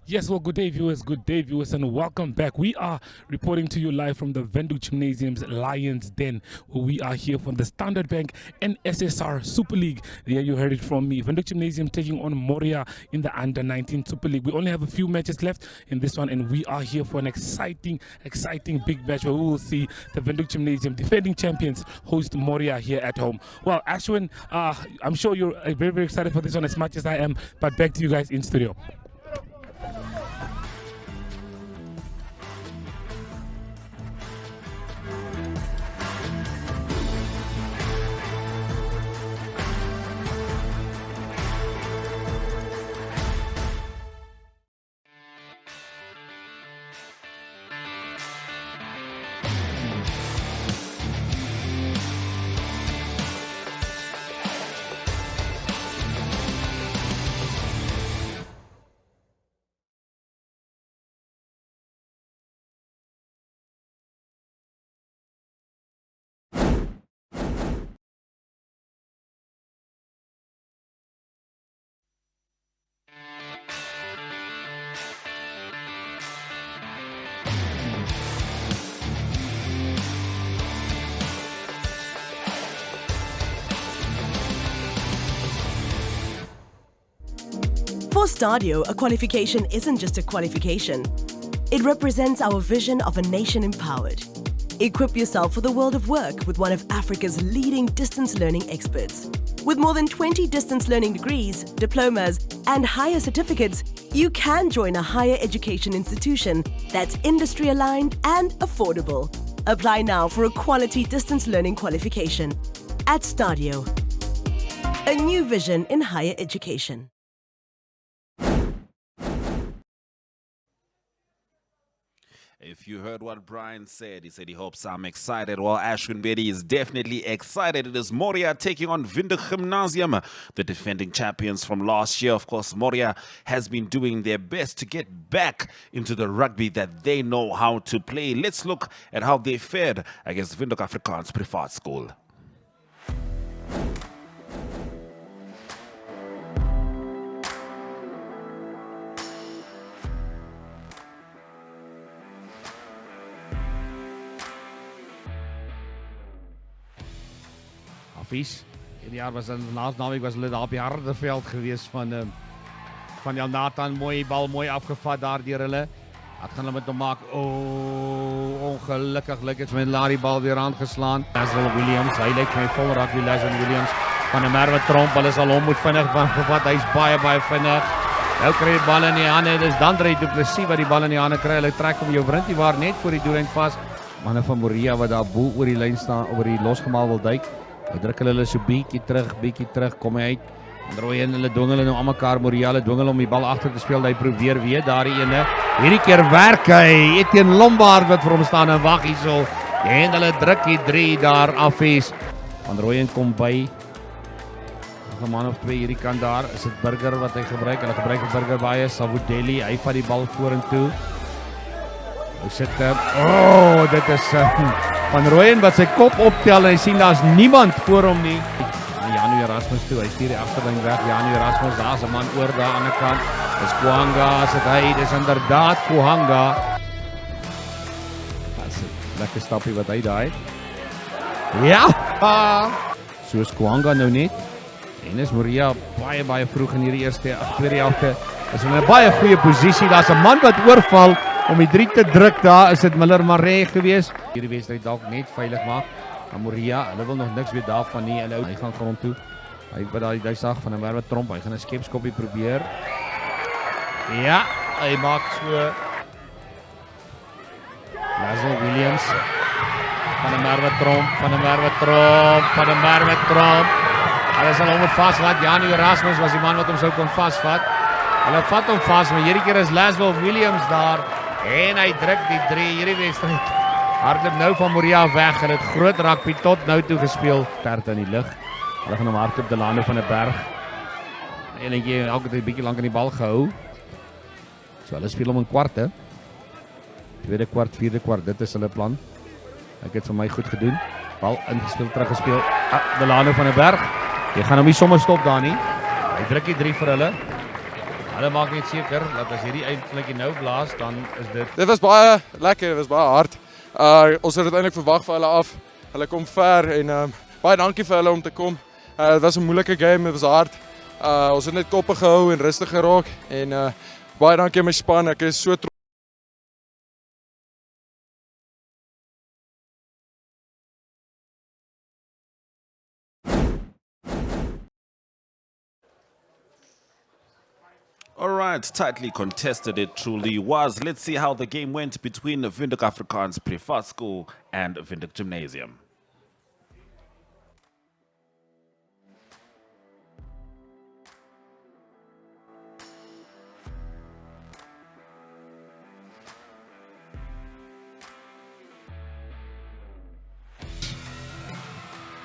Yes, well, good day viewers, and welcome back. We are reporting to you live from the Gymnasium's Lions Den, where we are here from the Standard Bank NSSR Super League. There you heard it from me. Gymnasium taking on Moria in the Under-19 Super League. We only have a few matches left in this one, and we are here for an exciting big match where we will see the Gymnasium defending champions host Moria here at home. Well, Ashwin, I'm sure you're very excited for this one as much as I am, but back to you guys in studio. For Stadio, a qualification isn't just a qualification. It represents our vision of a nation empowered. Equip yourself for the world of work with one of Africa's leading distance learning experts. With more than 20 distance learning degrees, diplomas, and higher certificates, you can join a higher education institution that's industry aligned and affordable. Apply now for a quality distance learning qualification at Stadio. A new vision in higher education. If you heard what Brian said, he said he hopes I'm excited. Well, Ashwin Bedi is definitely excited. It is Moria taking on Gymnasium, the defending champions from last year. Of course, Moria has been doing their best to get back into the rugby that they know how to play. Let's look at how they fared against Windhoek Afrikaans Privaat School. Hierdie jaar was laatste naweek was hulle daar op die Harderveld geweest van Nathan, bal mooi afgevat daar deur hulle. Wat gaan hulle met hom maak? Ongelukkig het met Larry bal weer aangeslaan. Leslie Williams, hy lyk my vol rugby Leslie Williams van 'n Merwe Tromp. Hulle sal hom moet vinnig gevat. Hy's baie vinnig. Nou kry hy die bal in die hande. Dis Dandre Du Plessis wat die bal in die hande kry. Hulle trek hom jou Wrintie waar net voor die doellyn vas. Manne van Moria wat daar bo oor die lyn staan, oor die losgemaal wil duik. Hy druk hulle so bietjie terug, kom hy uit. Rooi en hulle dwing hulle nou aan mekaar. Moria, hulle dwing hulle om die bal agter te speel. Hy probeer weer daar die ene. Hierdie keer werk hy. Etienne Lombard wat vir hom staan en wag hierso. En hulle druk die 3 daar af is. Van Rooyen kom by. 'n man of 2 hierdie kant daar. Is dit Burger wat hy gebruik? Hulle gebruik vir Burger baie. Savudeli, hy vat die bal vorentoe. Hy sit dit is Van Rooyen wat sy kop optel en hy sien daar's niemand voor hom nie. Janu Erasmus toe, hy stuur die agterlyn weg. Janu Erasmus, daar's 'n man oor daar aan die kant. Dis Kuhanga, sit hy, dis inderdaad Kuhanga. Dis 'n lekker stappie wat hy daai. Ja! Soos Kuhanga nou net. En is Moria baie vroeg in hierdie tweede helfte. Is in 'n baie goeie posisie. Daar's 'n man wat oorval om die 3 te druk. Daar is dit Miller Maree gewees. Hierdie wedstryd dalk net veilig maak. Moria, hulle wil nog niks weet daarvan nie. Hy gaan grond toe. Hy wat daai duisag van 'n Merwe Tromp. Hy gaan 'n skepskoppie probeer. Ja, hy maak so. Leslie Williams van 'n Merwe Tromp, Hulle sal hom vasvat. Janu Erasmus was die man wat hom sou kon vasvat. Hulle vat hom vas, maar hierdie keer is Leslie Williams daar en hy druk die 3 hierdie wedstryd. Hardloop nou van Moria weg. Hulle het groot rugby tot nou toe gespeel. Perd in die lug. Hulle gaan hom hardloop de lande van 'n berg. Eentjie elke tyd 'n bietjie lank aan die bal gehou. So hulle speel om in kwarte. Tweede kwart, vierde kwart, dit is hulle plan. Ek het vir my goed gedoen. Bal ingespeel, teruggespeel. De lande van 'n berg. Jy gaan hom nie sommer stop daar nie. Hy druk die 3 vir hulle. Hulle maak net seker dat as hierdie eindklikkie nou blaas, dan is dit... Dit was baie lekker, dit was baie hard. Ons het uiteindelik verwag vir hulle af. Hulle kom ver en baie dankie vir hulle om te kom. Het was 'n moeilike game, dit was hard. Ons het net koppe gehou en rustig geraak. En baie dankie aan my span, ek is so trots. All right, tightly contested it truly was. Let's see how the game went between the Windhoek Afrikaans Privat School and Windhoek Gymnasium.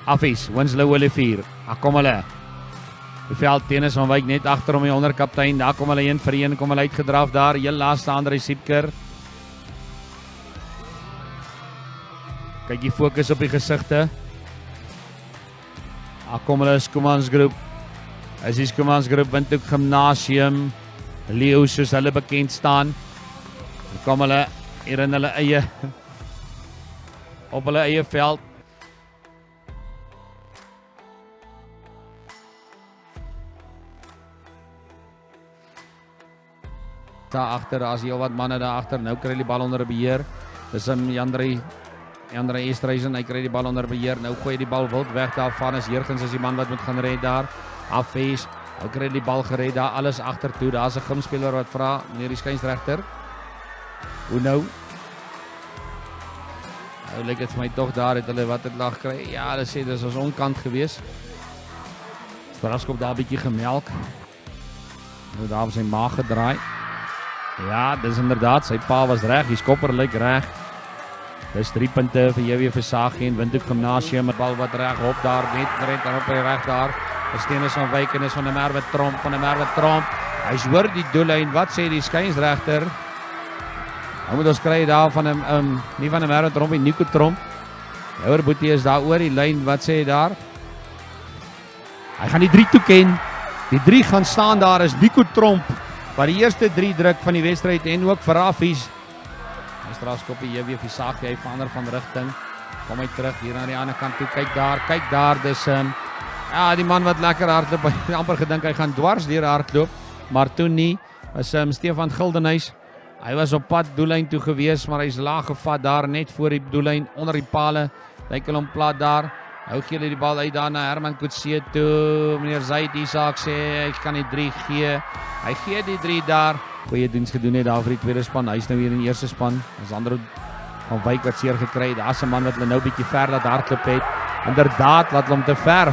Affies, Winslow Olivier. Kom hulle. Die veld tennis van Wyk net agter hom die onderkaptein. Daar kom hulle 1 vir 1, kom hulle uitgedraf daar. Heel laaste Andre Siepker. Kyk die fokus op die gesigte. Daar kom hulle Schoemans groep. Is die Schoemans groep Windhoek Gymnasium. Leo soos hulle bekend staan. Dan kom hulle hier in hulle eie op hulle eie veld. Daar agter, as heel wat manne daar agter. Nou kry die bal onder beheer. Dis Jandre Estreisen, hy kry die bal onder beheer. Nou gooi die bal wild weg daar van. Is Jurgens is die man wat moet gaan red daar. Afwees. Nou kry die bal gered daar. Alles agter toe. Daar's 'n gymspeler wat vra, meneer die skynsregter. Hoe nou? Nou lyk dit vir my tog daar het hulle wat het lag kry. Ja, hulle sê dis ons onkant gewees. Spraskop daar 'n bietjie gemelk. Nou daar op sy maag gedraai. Ja, dis inderdaad, sy pa was reg, die skopper lyk reg. Dis 3 punte vir JW Versagie en Windhoek Gymnasium, met bal wat reg op daar, net op die reg daar. Dis tennis van Wyk en is van 'n Merwe Tromp, Hy's hoor die doellyn, wat sê die skynsregter? Nou moet ons kry daar van 'n nie van 'n Merwe Tromp, die Nico Tromp. Houer Boetie is daar oor die lyn, wat sê hy daar? Hy gaan die 3 toeken. Die 3 gaan staan daar is Nico Tromp. Maar die eerste 3 druk van die wedstryd en ook vir Affies. Hy strafskoppie JW Versagie, hy verander van rigting. Kom hy terug hier aan die ander kant toe. Kyk daar, dis ja, die man wat lekker hardloop. Hy het amper gedink hy gaan dwars deur hardloop, maar toe nie. Was Stefan Gildenhuys. Hy was op pad doellyn toe gewees, maar hy's laag gevat daar net voor die doellyn onder die pale. Lyk hom plat daar. Nou gee hulle die bal uit daar na Herman Kutse toe. Meneer Zaid Isak sê hy kan die 3 gee. Hy gee die 3 daar. Goeie diens gedoen het daar vir die tweede span. Hy's nou weer in die eerste span. Ons ander van Wyk wat seer gekry. Daar's 'n man wat hulle nou bietjie ver laat hardloop het. Inderdaad, laat hom te ver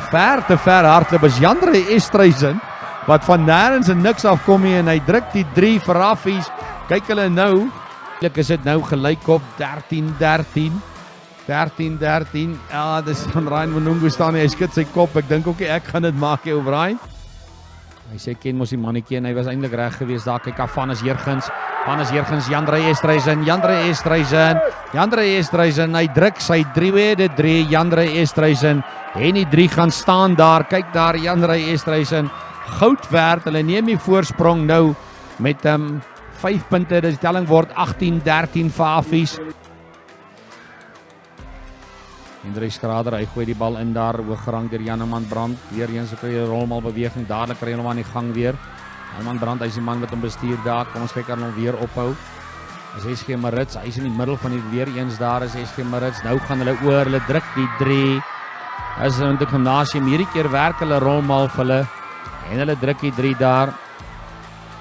hardloop. Is Jandre Estreisen wat van nêrens en niks afkom nie en hy druk die 3 vir Affies. Kyk hulle nou. Eintlik is dit nou gelyk op 13-13. 13-13. Ja, dis van Ryan Monungu staan hy skud sy kop. Ek dink ook ek gaan dit maak hier op Ryan. Hy sê ken mos die mannetjie en hy was eintlik reg geweest daar. Kyk af van is Jurgens. Jandre Estreisen. Hy druk sy 3 Jandre Estreisen. En die 3 gaan staan daar. Kyk daar Jandre Estreisen. Goud werd. Hulle neem die voorsprong nou met 5 punte. Die telling word 18-13 vir Affies. Hendrik Schrader, hy gooi die bal in daar, hooggerang deur Janeman Brand. Weer eens kry hy 'n rolmal beweging, dadelik kry hy hom aan die gang weer. Janeman Brand, hy is die man wat hom bestuur daar. Kom ons kyk aan hom weer ophou. Is SG Marits, hy is in die middel van die weer eens daar is SG Marits. Nou gaan hulle oor, hulle druk die 3. As in die Gymnasium, hierdie keer werk hulle rolmal vir hulle. En hulle druk die 3 daar.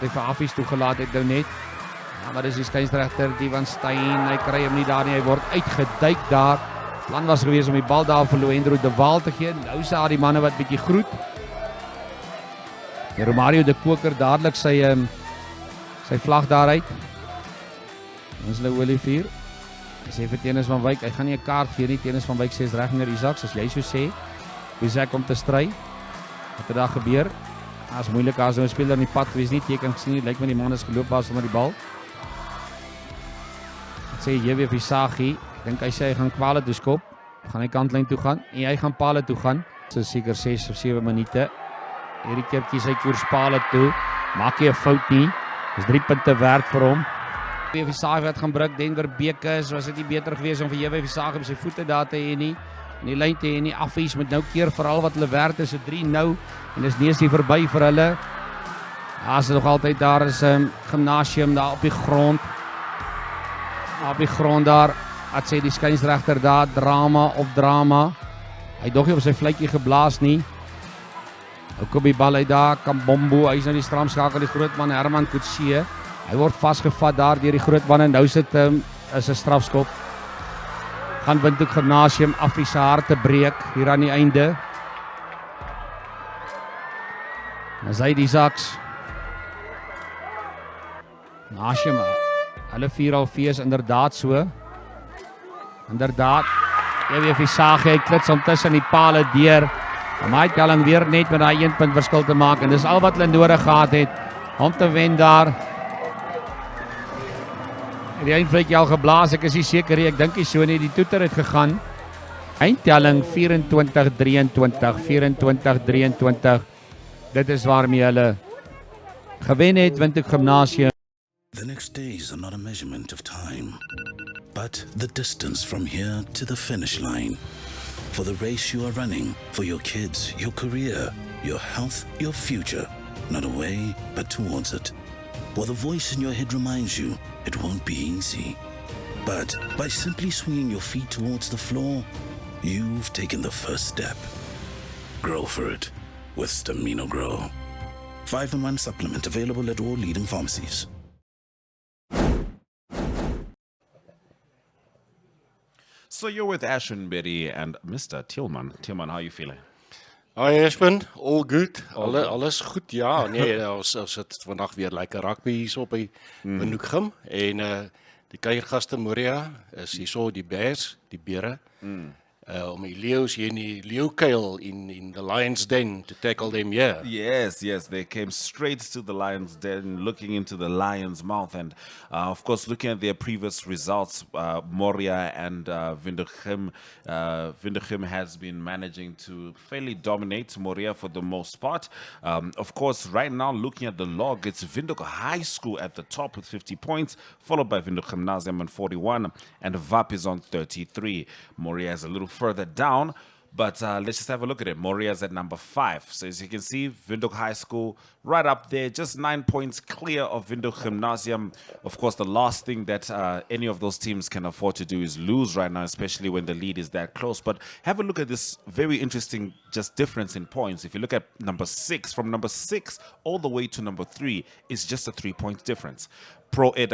Dit vir Affies toegelaat het nou net. Ja, maar dis die skynsregter, die van Steyn, hy kry hom nie daar nie, hy word uitgeduik daar. Plan was gewees om die bal daar vir Loendro de Waal te gee. Nou is daar die manne wat bietjie groet. Die Romario de Koker dadelik sy vlag daaruit. Ons hulle Olivier. Sê vir Tenis van Wyk, hy gaan nie 'n kaart gee nie. Tenis van Wyk sê is reg meneer Isaac, as jy so sê. Isaac om te stry. Wat het daar gebeur? As moeilik as nou 'n speler in die pad gewees nie, teken gesien nie. Lyk my die man is geloop was onder die bal. Wat sê JW Visagi? Dink hy sê hy gaan kwale toe skop. Gaan hy kantlyn toe gaan en hy gaan palle toe gaan. So seker 6 of 7 minute. Hierdie keer kies hy koers palle toe. Maak hy 'n fout nie. Dis 3 punte werd vir hom. JW Visagi wat gaan breek Denver Bekes. Was dit nie beter geweest om vir JW Visagi met sy voete daar te hê nie? En die lyn te hê nie. Affies met nou keer veral wat hulle werd is. So 3 nou en dis nie eens nie verby vir hulle. As nog altyd daar is 'n Gymnasium daar op die grond. Op die grond daar. Wat sê die skynsregter daar, drama op drama. Hy dog nie op sy fluitjie geblaas nie. Ook op die bal uit daar, Kambombo, hy is nou die stramskakel, die groot man Herman Kutsie. Hy word vasgevat daar deur die groot man en nou sit is 'n strafskop. Gaan Windhoek Gymnasium Afrise harte breek hier aan die einde. As hy die Saks. Gymnasium, hulle 4 al fees inderdaad so. Inderdaad, JW Visagi, hy klits om tussen die pale deur. Om hy telling weer net met daai 1 punt verskil te maak. En dis al wat hulle nodig gehad het om te wen daar. Die eindvlekkie al geblaas, ek is nie seker nie, ek dink nie so nie, die toeter het gegaan. Eindtelling 24-23, 24-23. Dit is waarmee hulle gewen het, Windhoek Gymnasium. The next days are not a measurement of time, but the distance from here to the finish line. For the race you are running, for your kids, your career, your health, your future. Not away, but towards it. While the voice in your head reminds you, it won't be easy. But by simply swinging your feet towards the floor, you've taken the first step. Grow for it with Stamino Grow. 5-in-1 supplement available at all leading pharmacies. So you're with Ashwin Berry and Mr. Tillman. Tillman, how are you feeling? Hi Ashwin, all good. Alles goed, ja. Nee, ons het vandag weer lekker rugby hier op by Windhoek Gym en die kuiergaste Moria is hierso die Bears, die Bere. Om die leeu's hier in die leeukuil in the lion's den to tackle them here. Yes, they came straight to the lion's den, looking into the lion's mouth, and of course, looking at their previous results, Moria and Windhoek has been managing to fairly dominate Moria for the most part. Of course, right now, looking at the log, it's Windhoek High School at the top with 50 points, followed by Windhoek Gymnasium on 41, and VAP is on 33. Moria is a little further down, but let's just have a look at it. Moria's at number 5. So as you can see, Windhoek High School right up there, just 9 points clear of Windhoek Gymnasium. Of course, the last thing that any of those teams can afford to do is lose right now, especially when the lead is that close. But have a look at this very interesting just difference in points. If you look at number 6, from number 6 all the way to number 3 is just a 3-point difference. Pro Ed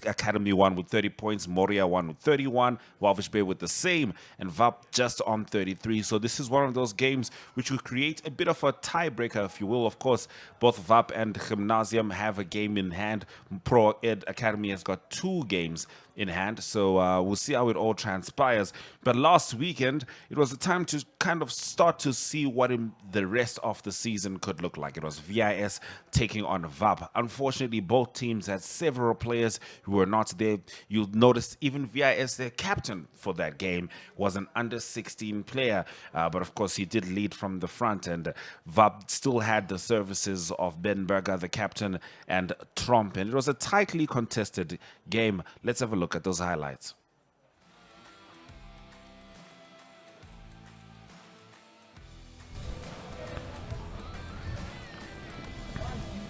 Academy won with 30 points, Moria won with 31, Walvish Bay with the same, and VAP just on 33. So this is one of those games which will create a bit of a tiebreaker, if you will. Of course, both VAP and Gymnasium have a game in hand. Pro Ed Academy has got 2 games in hand, so we'll see how it all transpires. But last weekend, it was a time to kind of start to see what the rest of the season could look like. It was VIS taking on VAP. Unfortunately, both teams had several players who were not there. You'll notice even VIS, their captain for that game, was an under-16 player. But of course, he did lead from the front, and VAP still had the services of Ben Berger, the captain, and Tromp. And it was a tightly contested game. Let's have a look at those highlights.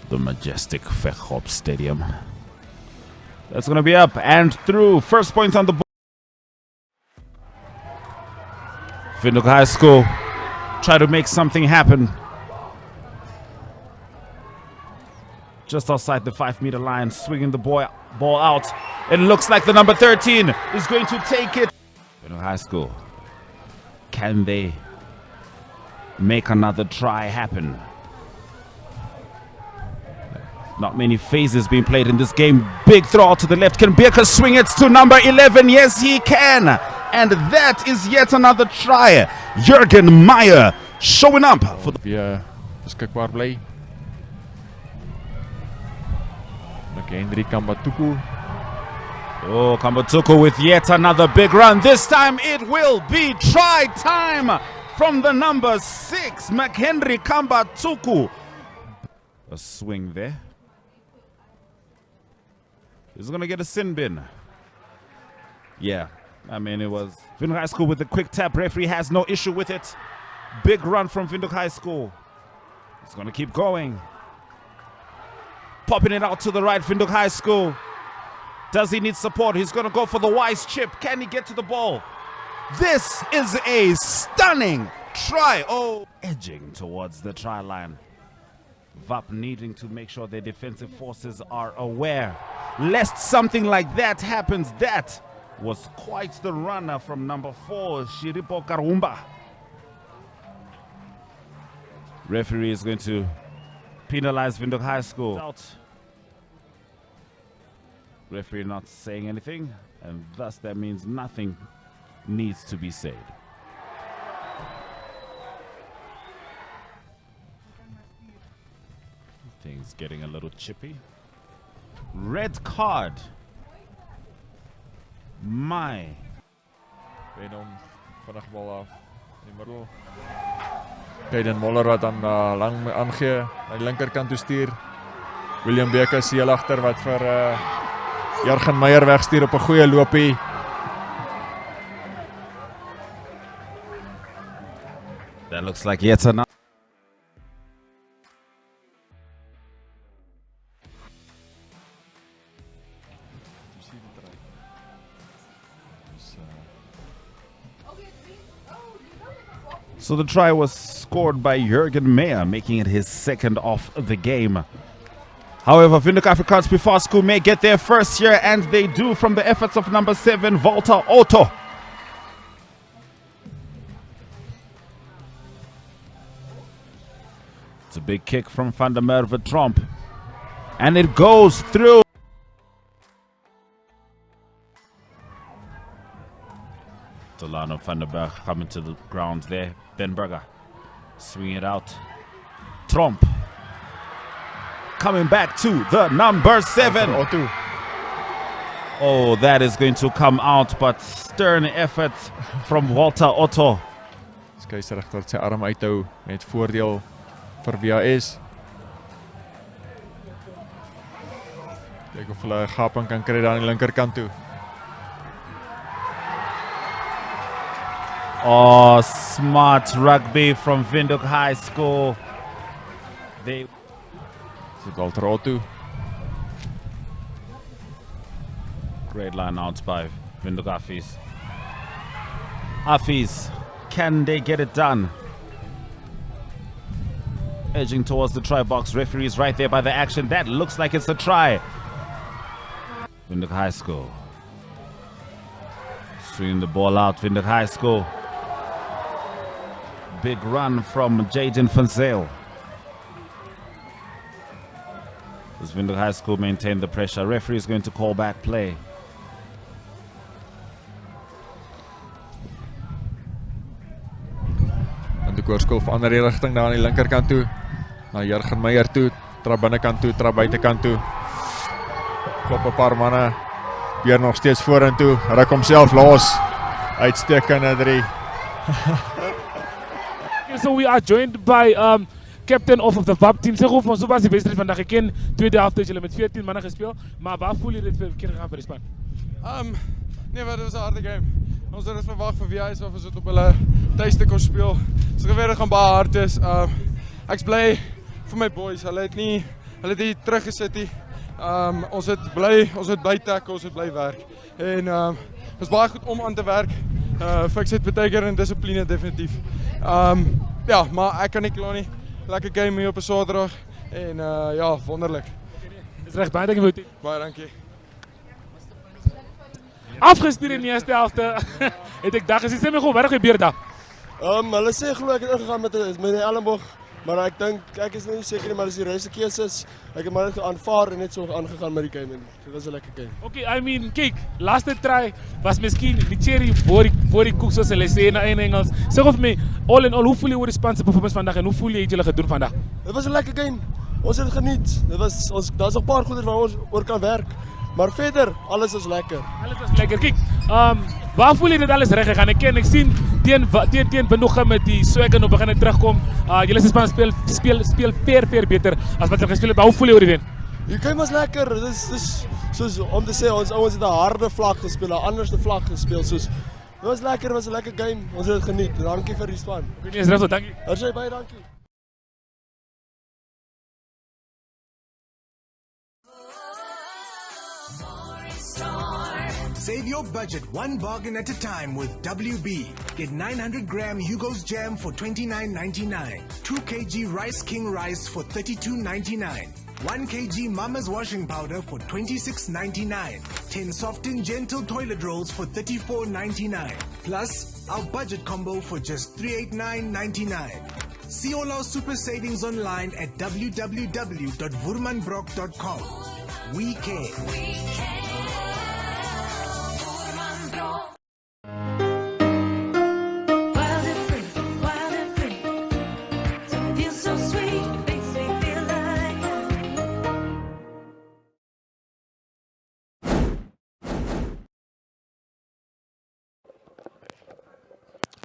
The majestic Vechop Stadium. That's going to be up and through. First points on the board. Windhoek High School try to make something happen. Just outside the 5-meter line, swinging the ball out. It looks like the number 13 is going to take it. Windhoek High School, can they make another try happen? Not many phases being played in this game. Big throw out to the left. Can Beerker swing it to number 11? Yes, he can. And that is yet another try. Jurgen Meyer showing up for the... Weer beskikbaar bly. Henry Kambatuku. Oh, Kambatuku with yet another big run. This time it will be try time from the number 6, McHenry Kambatuku. A swing there. He's going to get a sin bin. Yeah, I mean, it was Windhoek High School with a quick tap. Referee has no issue with it. Big run from Windhoek High School. He's going to keep going. Popping it out to the right, Windhoek High School. Does he need support? He's going to go for the wise chip. Can he get to the ball? This is a stunning try. Oh, edging towards the try line. VAP needing to make sure their defensive forces are aware, lest something like that happens. That was quite the runner from number 4, Shiripo Karumba. Referee is going to penalize Windhoek High School. Out. Referee not saying anything, and thus that means nothing needs to be said. Things getting a little chippy. Red card. My. Venom vinnig bal af in die middel. Kaden Moller wat dan lang aangee na die linkerkant toe stuur. William Beker is heel agter wat vir Jurgen Meyer wegstuur op 'n goeie loopie. That looks like yet another. So the try was scored by Jurgen Meyer, making it his second of the game. However, Windhoek Afrikaans Privaat School may get their first here, and they do from the efforts of number 7, Walter Otto. It's a big kick from Van der Merwe Tromp, and it goes through. Delano van der Berg coming to the ground there. Benberger swinging it out. Tromp coming back to the number 7. Oh, that is going to come out, but stern effort from Walter Otto. Skeieregter wat sy arm uithou met voordeel vir WHS. Kyk of hulle 'n gaping kan kry daar aan die linkerkant toe. Oh, smart rugby from Windhoek High School. They Walter Otto. Great line out by Windhoek Affies. Affies, can they get it done? Edging towards the try box. Referee is right there by the action. That looks like it's a try. Windhoek High School. Swinging the ball out, Windhoek High School. Big run from Jaden van Zyl. Does Windhoek High School maintain the pressure? Referee is going to call back play. En die koerskool verander die rigting daar aan die linkerkant toe. Na Jurgen Meyer toe, trap binnekant toe, trap buitekant toe. Klop 'n paar manne. Weer nog steeds vorentoe. Ruk homself los. Uitstekende 3. So we are joined by captain of the VAP team. Zeg van zoals die wedstrijd vandaag gekend. Tweede helft is jullie met 14 mannen gespeeld. Maar waar voel je dit voor keer gaan voor de span? Nee, maar dit was 'n harde game. Ons het dit verwag vir WHS of ons het op hulle tuiste kon speel. Ons geweet gaan baie hard is. Ek's bly vir my boys. Hulle het nie teruggesit nie. Ons het bly tackle, ons het bly werk. En ons is baie goed om aan te werk. Fix het baie keer in dissipline definitief. Ja, maar ek kan nie kla nie. Lekker game hier op 'n Saterdag en ja, wonderlik. Dis reg, baie dankie. Baie dankie. Afgestuur in die eerste helft. Het ek dag gesien, sê my gou, wat het gebeur daar? Hulle sê glo ek het ingegaan met 'n elleboog Maar ek dink ek is nou nie seker nie, maar as die regte keuse is, ek het maar net aanvaar en net so aangegaan met die game en dit was 'n lekker game. Okay, I mean, kyk, laaste try was miskien die cherry voor die koek soos hulle sê in Engels. Sê of my, all in all, hoe voel jy oor die span se performance vandag en hoe voel jy het julle gedoen vandag? Dit was 'n lekker game. Ons het dit geniet. Daar's 'n paar goeie waar ons oor kan werk. Maar verder, alles is lekker. Alles was lekker. Kyk, waar voel jy dit alles reg gegaan? Ek sien teen Benoega met die swagger nou begin terugkom. Julle span speel ver beter as wat hulle gespeel het. Hoe voel jy oor die wen? Die game was lekker. Dis soos om te sê ons ouens het 'n harde vlak gespeel, 'n anderste vlak gespeel. Soos dit was lekker, was 'n lekker game. Ons het dit geniet. Dankie vir die span. Ek is reg so, dankie. Jy baie dankie. Save your budget one bargain at a time with WB. Get 900-gram Hugo's Jam for $29.99. 2 kg Rice King Rice for $32.99. 1 kg Mama's Washing Powder for $26.99. 10 soft and gentle toilet rolls for $34.99. Plus, our budget combo for just $389.99. See all our super savings online at www.woermanbrock.com. We care.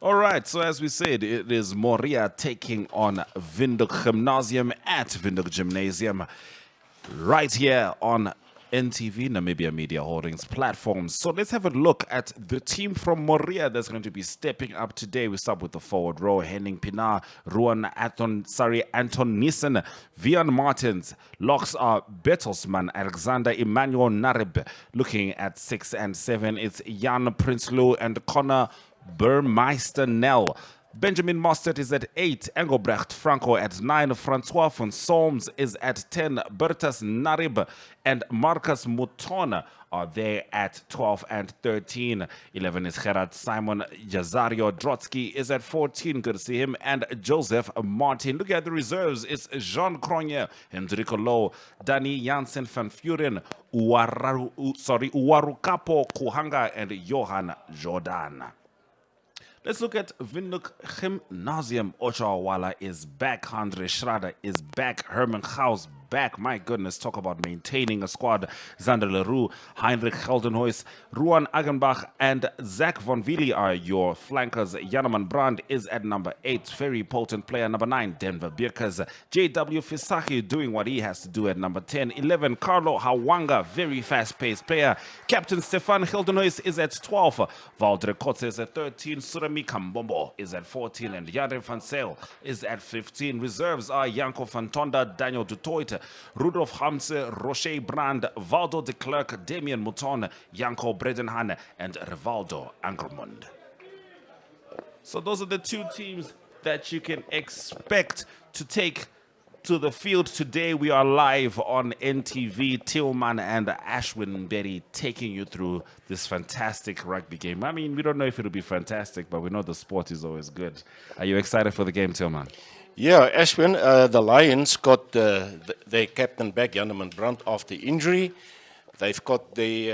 All right, so as we said, it is Moria taking on Windhoek Gymnasium at Windhoek Gymnasium right here on NTV, Namibia Media Holdings platforms. So let's have a look at the team from Moria that's going to be stepping up today. We start with the forward row: Henning Pienaar, Anton Nissen, Vian Martins. Locks are Bertelsmann, Alexander Emmanuel Narib. Looking at 6 and 7, it's Jan Prinsloo and Connor Burmeister Nell. Benjamin Mostert is at 8, Engelbrecht Franco at 9, Francois van Solms is at 10, Bertus Narib and Marcus Mutona are there at 12 and 13. 11 is Gerard Simon, Jazario Drotsky is at 14, good to see him, and Joseph Martin. Look at the reserves, it's Jean Cronje, Hendrico Low, Danny Jansen van Furen, Uwarukapo Kuhanga and Johan Jordan. Let's look at Windhoek Gymnasium. Ochawala is back. Andre Schrader is back. Herman Gauss back. My goodness, talk about maintaining a squad. Zander Leroux, Heinrich Geldenhuis, Ruan Agenbach, and Zach Von Vili are your flankers. Janeman Brand is at number 8. Very potent player. Number 9, Denver Birkers. J.W. Fisaki doing what he has to do at number 10. 11, Carlo Hawanga, very fast-paced player. Captain Stefan Geldenhuis is at 12. Valder Kotze is at 13. Surami Kambombo is at 14. And Yadre van Seel is at 15. Reserves are Janko van Tonda, Daniel Dutoit, Rudolf Hamse, Rocher Brand, Valdo de Klerk, Damien Mouton, Janko Bredenhan, and Rivaldo Angermund. So those are the two teams that you can expect to take to the field today. We are live on NTV. Tillman and Ashwin Betty taking you through this fantastic rugby game. I mean, we don't know if it'll be fantastic, but we know the sport is always good. Are you excited for the game, Tillman? Yeah, Ashwin, the Lions got their captain back, Janeman Brandt, after injury. They've got the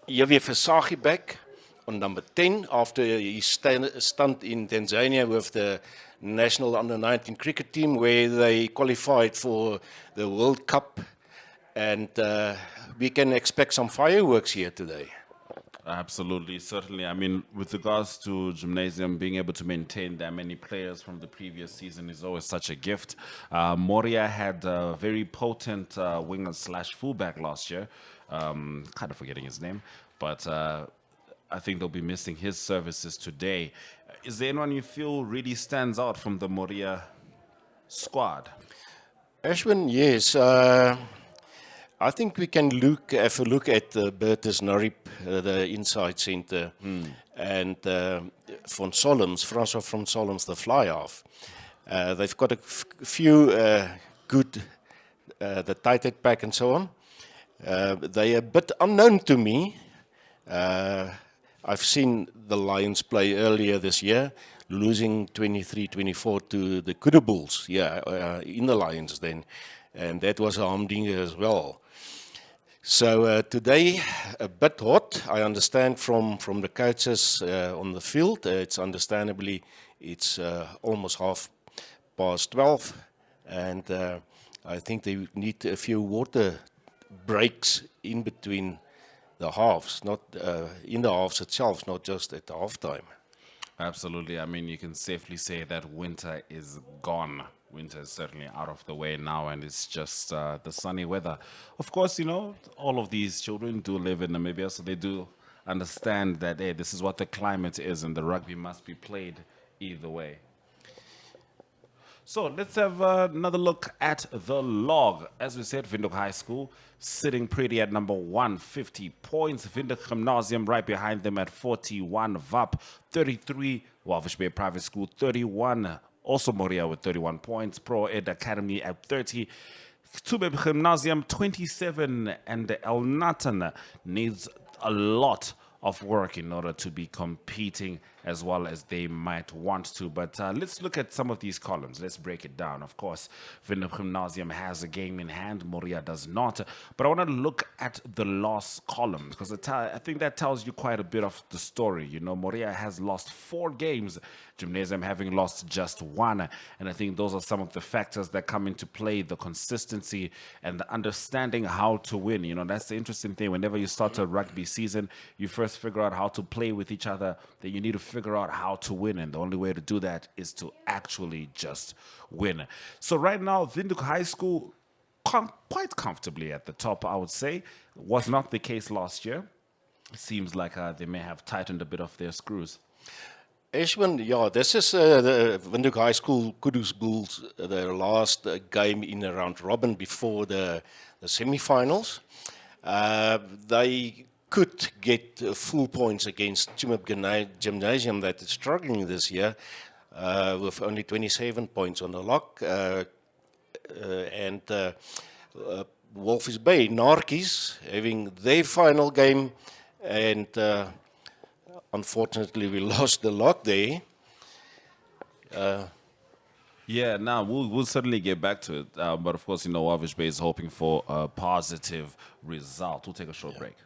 Javier Fasagi back on number 10 after his stunt in Tanzania with the national under-19 cricket team, where they qualified for the World Cup. And we can expect some fireworks here today. Absolutely, certainly. I mean, with regards to Gymnasium, being able to maintain that many players from the previous season is always such a gift. Moria had a very potent winger / fullback last year. Kind of forgetting his name, but I think they'll be missing his services today. Is there anyone you feel really stands out from the Moria squad? Ashwin, yes. I think we can have a look at Bertus Narib, the inside centre, and Van Solms, Francois van Solms, the fly-half. They've got a few good, the tight head pack and so on. They're a bit unknown to me. I've seen the Lions play earlier this year. losing 23-24 to the Kudu Bulls, in the Lions then. And that was a humdinger as well. So today, a bit hot, I understand from the coaches on the field. It's understandably, it's almost 12:30, and I think they need a few water breaks in between the halves, not in the halves itself, not just at the halftime. Absolutely. I mean, you can safely say that winter is gone. Winter is certainly out of the way now, and it's just the sunny weather. Of course, you know, all of these children do live in Namibia, so they do understand that, hey, this is what the climate is, and the rugby must be played either way. So let's have another look at the log. As we said, Windhoek High School sitting pretty at number 150 points. Windhoek Gymnasium right behind them at 41. VAP 33. Walvish Bay Private School 31. Also Moria with 31 points. Pro Ed Academy at 30. Tube Gymnasium 27. And El Natan needs a lot of work in order to be competing as well as they might want to. But let's look at some of these columns. Let's break it down. Of course, Windhoek Gymnasium has a game in hand. Moria does not. But I want to look at the loss column because I think that tells you quite a bit of the story. You know, Moria has lost 4 games. Gymnasium having lost just 1. And I think those are some of the factors that come into play, the consistency and the understanding how to win. You know, that's the interesting thing. Whenever you start a rugby season, you first figure out how to play with each other. Then you need to figure out how to win. And the only way to do that is to actually just win. So right now, Windhoek High School quite comfortably at the top, I would say. Was not the case last year. It seems like they may have tightened a bit of their screws. Ashwin, this is the Windhoek High School Kudus Bulls, their last game in a round robin before the semi-finals. They could get full points against Gymnasium that is struggling this year with only 27 points on the lock. And Walvis Bay, Narkies, having their final game, and unfortunately we lost the lock there. We'll certainly get back to it. But of course, you know, Walvis Bay is hoping for a positive result. We'll take a short break.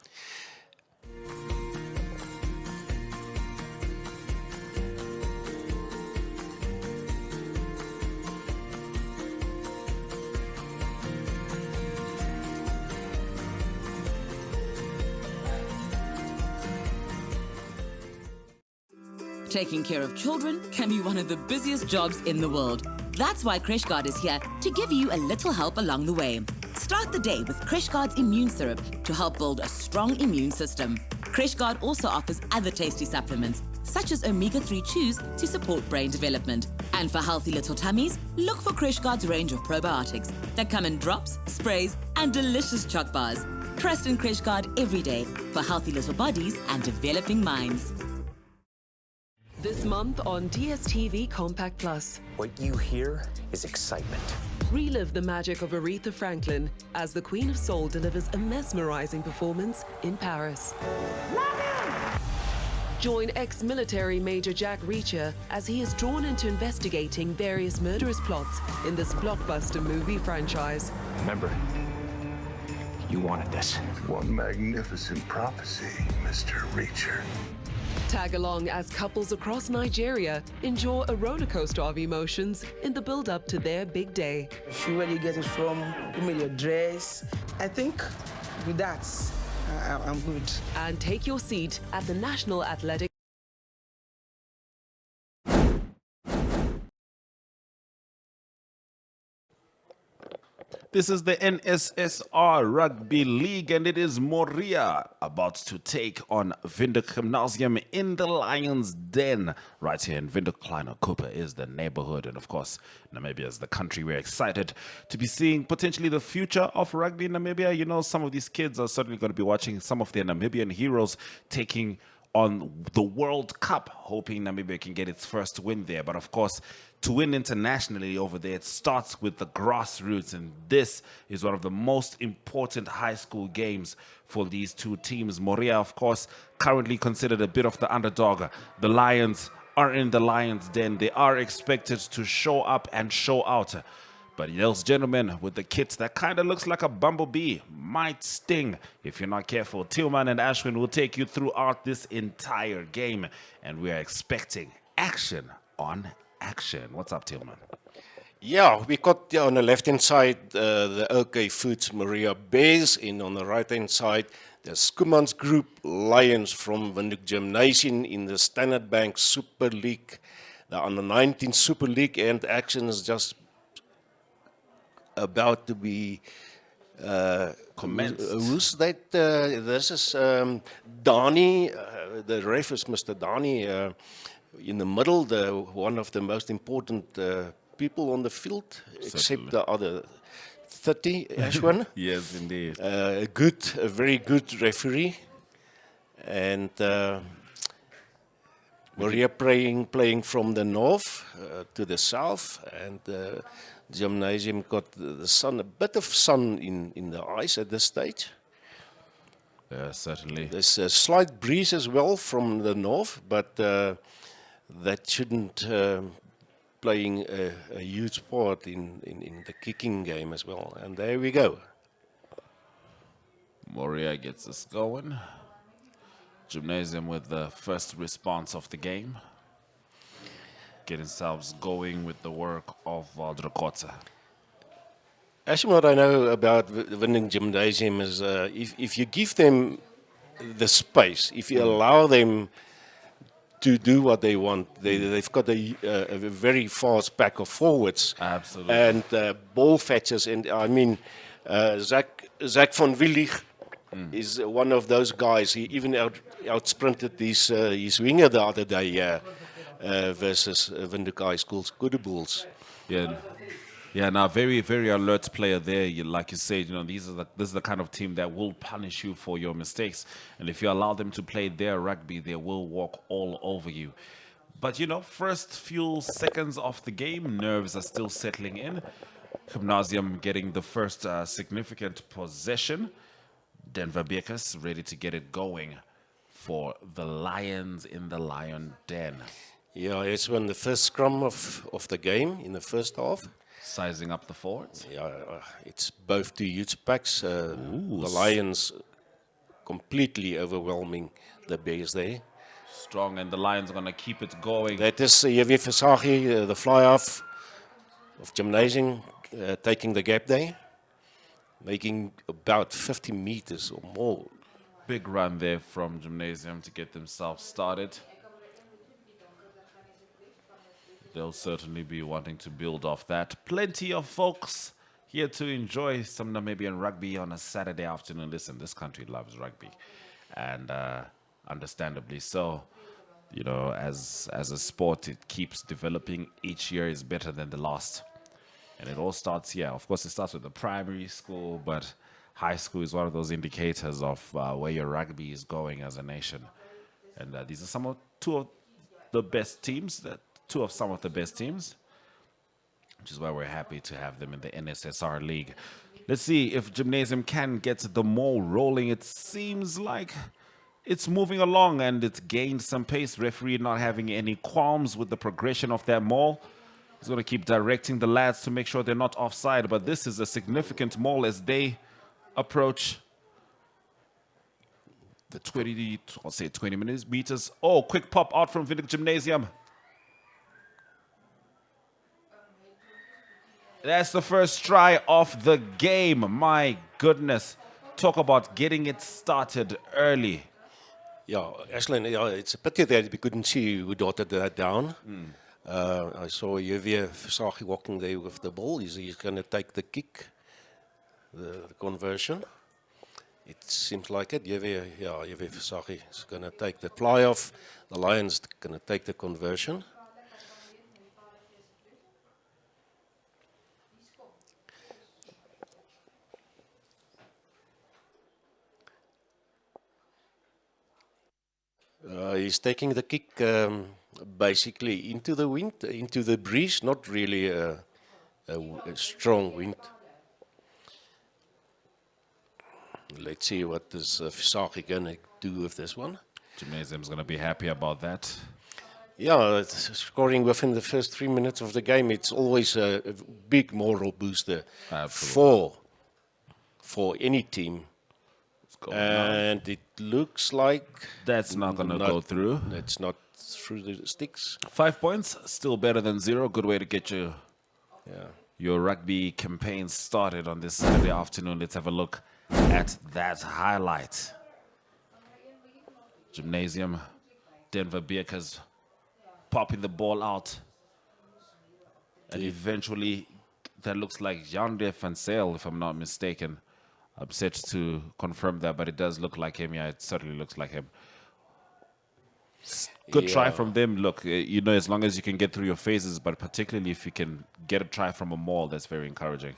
Taking care of children can be one of the busiest jobs in the world. That's why CrècheGuard is here to give you a little help along the way. Start the day with CrècheGuard's immune syrup to help build a strong immune system. CrècheGuard also offers other tasty supplements, such as omega-3 chews to support brain development. And for healthy little tummies, look for CrècheGuard's range of probiotics that come in drops, sprays, and delicious choc bars. Trust in CrècheGuard every day for healthy little bodies and developing minds. This month on DSTV Compact Plus. What you hear is excitement. Relive the magic of Aretha Franklin as the Queen of Soul delivers a mesmerizing performance in Paris. Join ex-military Major Jack Reacher as he is drawn into investigating various murderous plots in this blockbuster movie franchise. Remember, you wanted this. One magnificent prophecy, Mr. Reacher. Tag along as couples across Nigeria enjoy a roller coaster of emotions in the build-up to their big day. Where you get it from, you made your dress. I think with that, I'm good. And take your seat at the National Athletic. This is the NSSR Rugby League, and it is Moria about to take on Windhoek Gymnasium in the Lions' Den. Right here in Windhoek, Kleiner Cooper is the neighborhood, and of course, Namibia is the country. We're excited to be seeing potentially the future of rugby in Namibia. You know, some of these kids are certainly going to be watching some of their Namibian heroes taking on the World Cup, hoping Namibia can get its first win there. But of course, to win internationally over there, it starts with the grassroots, and this is one of the most important high school games for these two teams. Moria, of course, currently considered a bit of the underdog. The Lions are in the Lions' Den. They are expected to show up and show out. But those gentlemen with the kits that kind of looks like a bumblebee might sting if you're not careful. Tillman and Ashwin will take you throughout this entire game. And we are expecting action on action. What's up, Tillman? Yeah, we got on the left-hand side the OK Foods Moria Bears, and on the right-hand side the Schoemans Group Lions from Windhoek Gymnasium in the Standard Bank Super League. The under-19 Super League, and action is just about to be commenced. Who's that? This is Dani. The ref is Mr. Dani. In the middle, one of the most important people on the field, except the other 30, Ashwin. Yes, indeed. A very good referee. And Moria playing from the north to the south, and Gymnasium got the sun, a bit of sun in the eyes at this stage. Yeah, certainly. There's a slight breeze as well from the north, but that shouldn't playing a huge part in the kicking game as well. And there we go. Moria gets us going. Gymnasium with the first response of the game. Get themselves going with the work of Valdrekotse. Actually, what I know about winning Gymnasium is if you give them the space, if you allow them to do what they want, they've got a very fast pack of forwards. Absolutely. And ball fetchers. And I mean, Zach van Willig is one of those guys. He even outsprinted his winger the other day versus Windhoek High School's Kudu Bulls. Yeah, now very, very alert player there. Like you said, this is the kind of team that will punish you for your mistakes. And if you allow them to play their rugby, they will walk all over you. But, first few seconds of the game, nerves are still settling in. Gymnasium getting the first significant possession. Denver Bakers ready to get it going for the Lions in the Lion Den. Yeah, it's when the first scrum of the game in the first half. Sizing up the forwards. Yeah, it's both two huge packs. The Lions completely overwhelming the Bears there. Strong, and the Lions are going to keep it going. That is Jewie Versaghi, the fly-off of Gymnasium, taking the gap there, making about 50 meters or more. Big run there from Gymnasium to get themselves started. They'll certainly be wanting to build off that. Plenty of folks here to enjoy some Namibian rugby on a Saturday afternoon. Listen, this country loves rugby, and understandably so. As a sport, it keeps developing. Each year is better than the last. And it all starts here. Of course, it starts with the primary school, but high school is one of those indicators of where your rugby is going as a nation. And these are two of the best teams some of the best teams, which is why we're happy to have them in the NSSR League. Let's see if Gymnasium can get the maul rolling. It seems like it's moving along and it's gained some pace. Referee not having any qualms with the progression of that maul. He's going to keep directing the lads to make sure they're not offside, but this is a significant maul as they approach the 20 meters. Oh, quick pop out from Windhoek Gymnasium. That's the first try of the game. My goodness. Talk about getting it started early. Yeah, Ashlyn, it's a pity that we couldn't see who dotted that down. I saw Jewie Versaghi walking there with the ball. He's going to take the kick, the conversion. It seems like it. Jewie Versaghi is going to take the fly-off. The Lions going to take the conversion. He's taking the kick basically into the wind, into the breeze, not really a strong wind. Let's see what is Versaghi going to do with this one. Gymnasium's going to be happy about that. Yeah, scoring within the first 3 minutes of the game, it's always a big moral booster for any team. And it looks like that's not going to go through. It's not through the sticks. 5 points, still better than 0. Good way to get your rugby campaign started on this Saturday afternoon. Let's have a look at that highlight. Gymnasium, Denver Beerkers popping the ball out. And eventually, that looks like Yandre van Zyl, if I'm not mistaken. I'm set to confirm that, but it does look like him. Yeah, it certainly looks like him. Good try from them. Look, you know, as long as you can get through your phases, but particularly if you can get a try from a maul, that's very encouraging.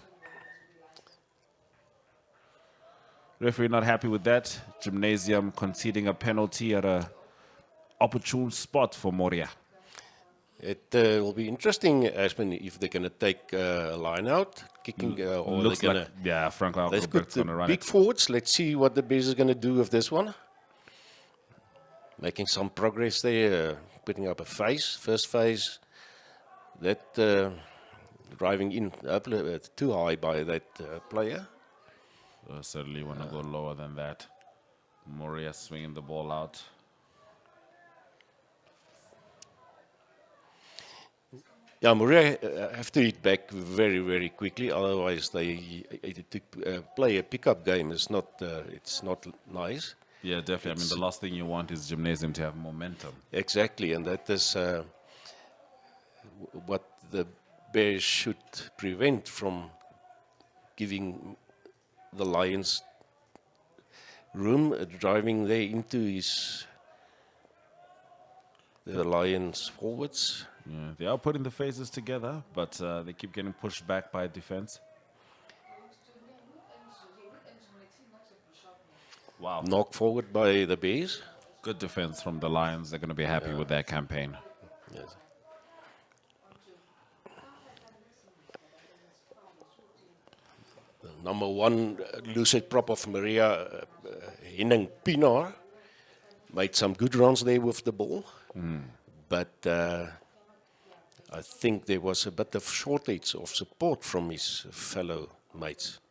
Referee not happy with that. Gymnasium conceding a penalty at a opportune spot for Moria. It will be interesting, Ashman, if they're going to take a line out, kicking, or looks they're like, yeah, Frank they've got the big forwards. Let's see what the Bears is going to do with this one. Making some progress there, putting up a phase, first phase. That driving in up too high by that player. Certainly want to go lower than that. Moria swinging the ball out. Yeah, Moria have to hit back very, very quickly. Otherwise, to play a pickup game is not. It's not nice. Yeah, definitely. I mean, the last thing you want is Gymnasium to have momentum. Exactly, and that is what the Bears should prevent from giving the Lions room, driving there into the Lions forwards. Yeah, they are putting the phases together, but they keep getting pushed back by defense. Wow. Knocked forward by the Bears. Good defense from the Lions. They're going to be happy with their campaign. Yes. The number one lucid prop of Moria, Henning Pienaar, made some good runs there with the ball. But I think there was a bit of shortage of support from his fellow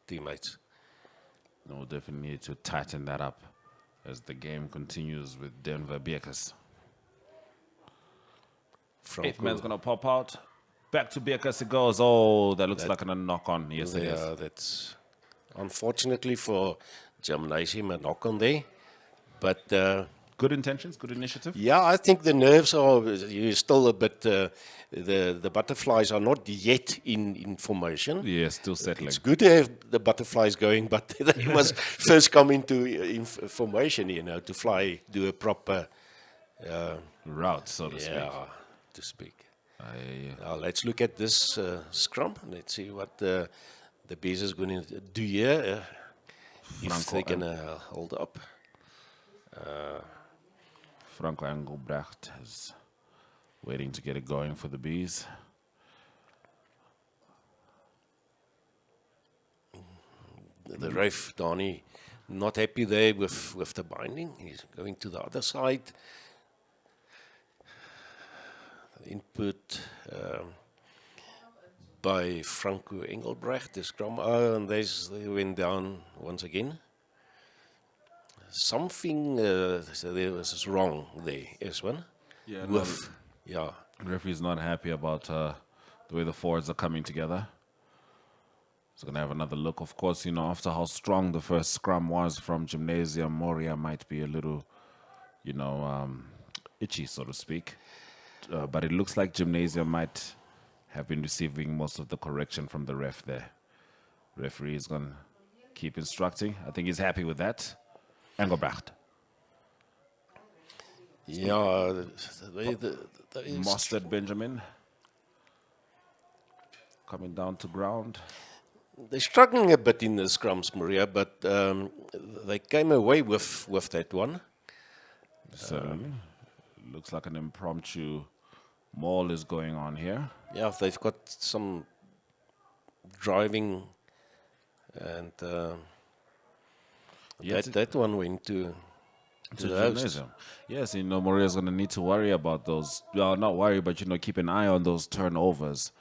teammates. No, definitely need to tighten that up as the game continues with Denver Beerkers. Eighth man's going to pop out. Back to Beerkers it goes. Oh, that looks like a knock-on. Yes, it is. Yeah, that's unfortunately for Gymnasium a knock-on there. But good intentions, good initiative. Yeah, I think the nerves are still a bit. The butterflies are not yet in formation. Yeah, still settling. It's good to have the butterflies going, but they must first come into formation, to fly, do a proper route, so to speak. Yeah, to speak. Now let's look at this scrum. Let's see what the Bears is going to do here. If they're going to hold up. Franco Engelbrecht is waiting to get it going for the Bees. The ref, Donnie, not happy there with the binding. He's going to the other side. Input by Franco Engelbrecht, the scrum. And they went down once again. Something there was wrong there, S1. Yeah, the referee's not happy about the way the forwards are coming together. He's going to have another look. Of course, after how strong the first scrum was from Gymnasium, Moria might be a little, itchy, so to speak. But it looks like Gymnasium might have been receiving most of the correction from the ref there. Referee is going to keep instructing. I think he's happy with that. Engelbrecht. Yeah, Mustard Benjamin coming down to ground. They're struggling a bit in the scrums, Moria, but they came away with that one. Certainly. Looks like an impromptu maul is going on here. Yeah, they've got some driving and that one went to To the hosts. Gymnasium. Yes, Moria's going to need to worry about those. Well, not worry, but keep an eye on those turnovers,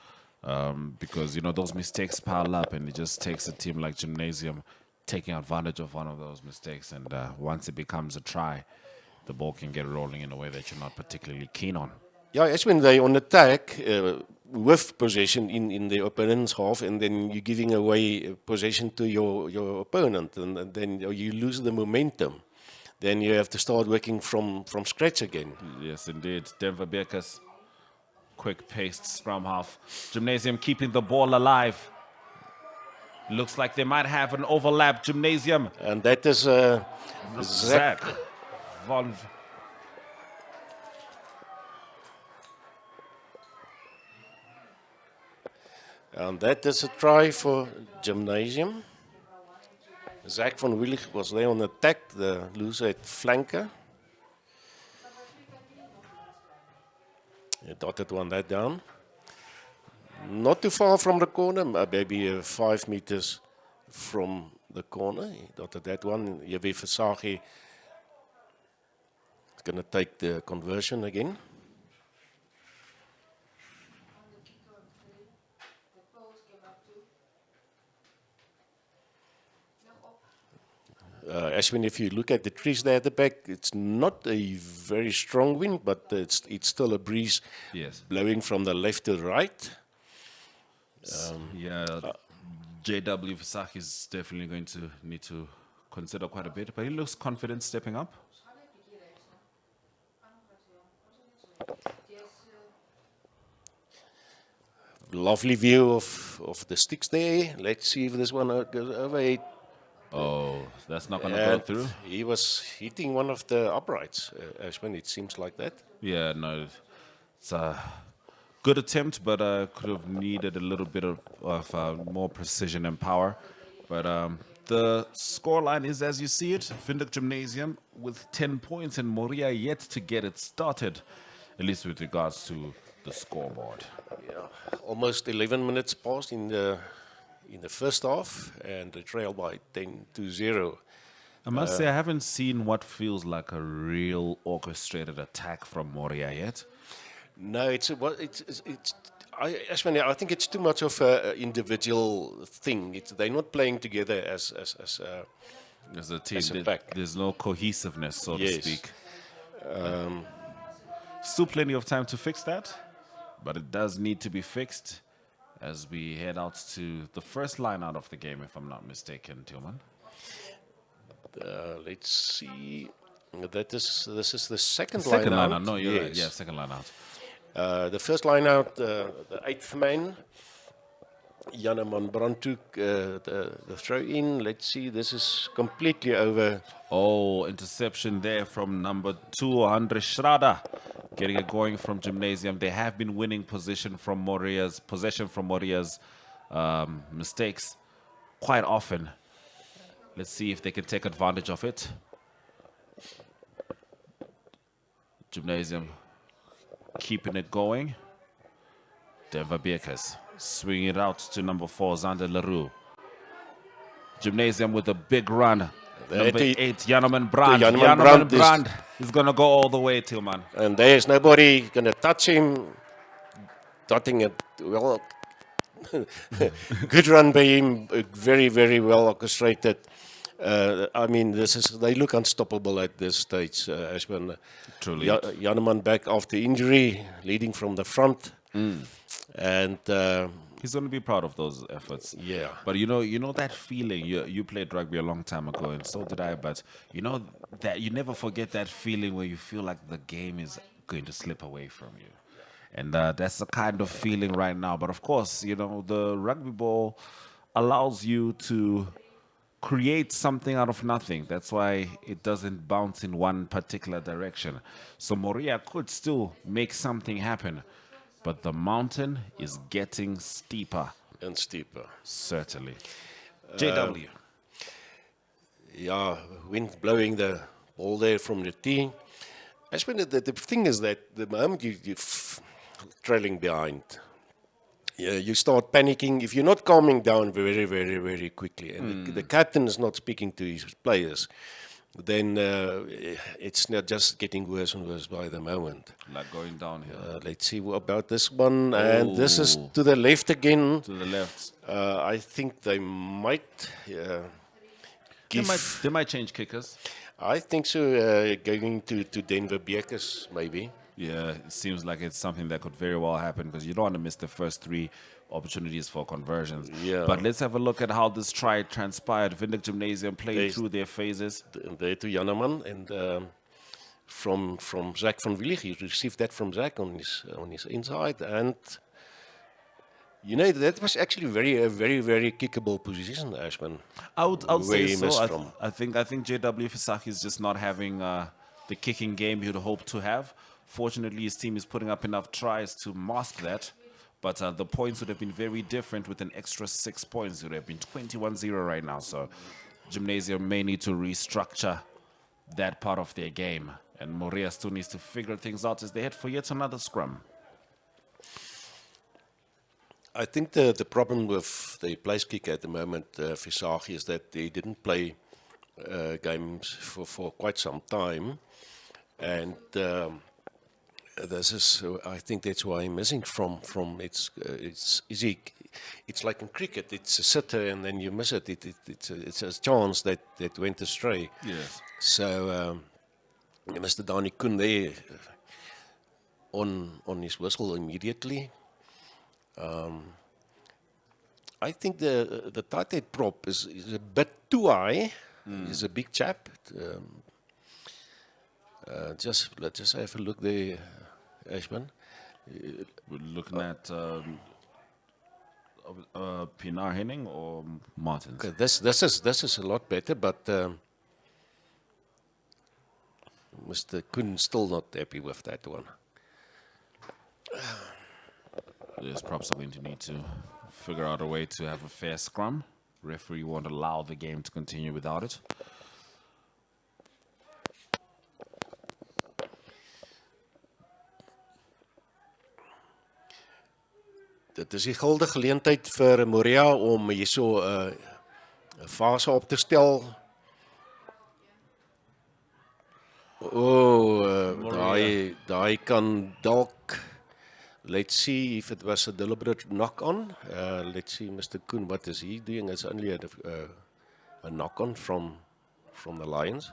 because those mistakes pile up, and it just takes a team like Gymnasium taking advantage of one of those mistakes, and once it becomes a try, the ball can get rolling in a way that you're not particularly keen on. Yeah, it's when they on attack with possession in the opponent's half, and then you're giving away possession to your opponent, and then you lose the momentum. Then you have to start working from scratch again. Yes, indeed. Denver Beckers, quick-paced scrum half. Gymnasium keeping the ball alive. Looks like they might have an overlap. Gymnasium. And that is Zach Von. And that is a try for Gymnasium. Zach van Willig was there on attack, the loose-head flanker. He dotted that down. Not too far from the corner, maybe 5 meters from the corner. He dotted that one. Jewe Versaghi is going to take the conversion again. Ashwin, if you look at the trees there at the back, it's not a very strong wind, but it's still a breeze blowing from the left to the right. JW Versaghi is definitely going to need to consider quite a bit, but he looks confident stepping up. Lovely view of the sticks there. Let's see if this one goes over. Oh, that's not going to go through. He was hitting one of the uprights, Ashwin, it seems like that. Yeah, no, it's a good attempt, but could have needed a little bit of more precision and power. But the scoreline is as you see it. Windhoek Gymnasium with 10 points and Moria yet to get it started, at least with regards to the scoreboard. Yeah, almost 11 minutes passed in the first half, and they trail by 10-0. I must say, I haven't seen what feels like a real orchestrated attack from Moria yet. No, I think it's too much of an individual thing. They're not playing together as a team. As a pack. There's no cohesiveness, so to speak. Still plenty of time to fix that, but it does need to be fixed as we head out to the first line out of the game, if I'm not mistaken, Tillman. Let's see. This is the second line out. Out. No, you're right. Yeah, second line out. The first line out, the 8th man, Janeman Brandhoek, the throw in. Let's see, this is completely over. Oh, interception there from number 2, Andre Schrader. Getting it going from Gymnasium. They have been winning possession from Moria's mistakes quite often. Let's see if they can take advantage of it. Gymnasium keeping it going. Denver Beekers swinging it out to number 4, Zander Leroux. Gymnasium with a big run. Number 8, Janeman Brand. Janeman Brand is going to go all the way, Tillman. And there's nobody going to touch him. Dotting it well. Good run by him. Very, very well orchestrated. I mean, they look unstoppable at this stage. Ashwin. Truly. Janeman back after injury, leading from the front. And he's going to be proud of those efforts. Yeah. But you know that feeling. You played rugby a long time ago, and so did I. But you know that you never forget that feeling where you feel like the game is going to slip away from you. And that's the kind of feeling right now. But of course, the rugby ball allows you to create something out of nothing. That's why it doesn't bounce in one particular direction. So Moria could still make something happen. But the mountain is getting steeper. And steeper. Certainly. JW. Yeah, wind blowing the ball there from the tee. Actually, the thing is that the moment you're trailing behind, you start panicking if you're not calming down very, very, very quickly. And the captain is not speaking to his players. then it's not just getting worse and worse by the moment. Like going downhill. Let's see about this one. And this is to the left again. To the left. I think they might They might change kickers. I think so. Going to Denver Bekers, maybe. Yeah, it seems like it's something that could very well happen because you don't want to miss the first 3 opportunities for conversions. Yeah. But let's have a look at how this try transpired. Windhoek Gymnasium played through their phases. There to Janneman and from Zach van Willig. He received that from Zach on his inside, and you know that was actually a very kickable position, Ashman. I would say he so. missed from. I think JW Fisaki is just not having the kicking game he'd hope to have. Fortunately, his team is putting up enough tries to mask that. But the points would have been very different with an extra 6 points. It would have been 21-0 right now. So Gymnasium may need to restructure that part of their game. And Moria still needs to figure things out as they head for yet another scrum. I think the problem with the place kick at the moment, Fisaki, is that they didn't play games for quite some time. And this is, I think that's why I'm missing from it's like in cricket, it's a sitter and then you miss it. It's a chance that went astray. Yes. So Mr. Danny Koen there on his whistle immediately. I think the tight head prop is a bit too high. He's a big chap. Let's just have a look there, Ashman. We're looking at Pinar Henning or Martins. Okay, this is a lot better, but Mr. Koen still not happy with that one. Yes, perhaps are going to need to figure out a way to have a fair scrum. Referee won't allow the game to continue without it. Dit is die guldige geleentheid vir Moria om hierso 'n fase op te stel. Daai kan dalk. Let's see if it was a deliberate knock-on. Let's see, Mr. Koen, what is he doing? It's only a knock-on from the Lions.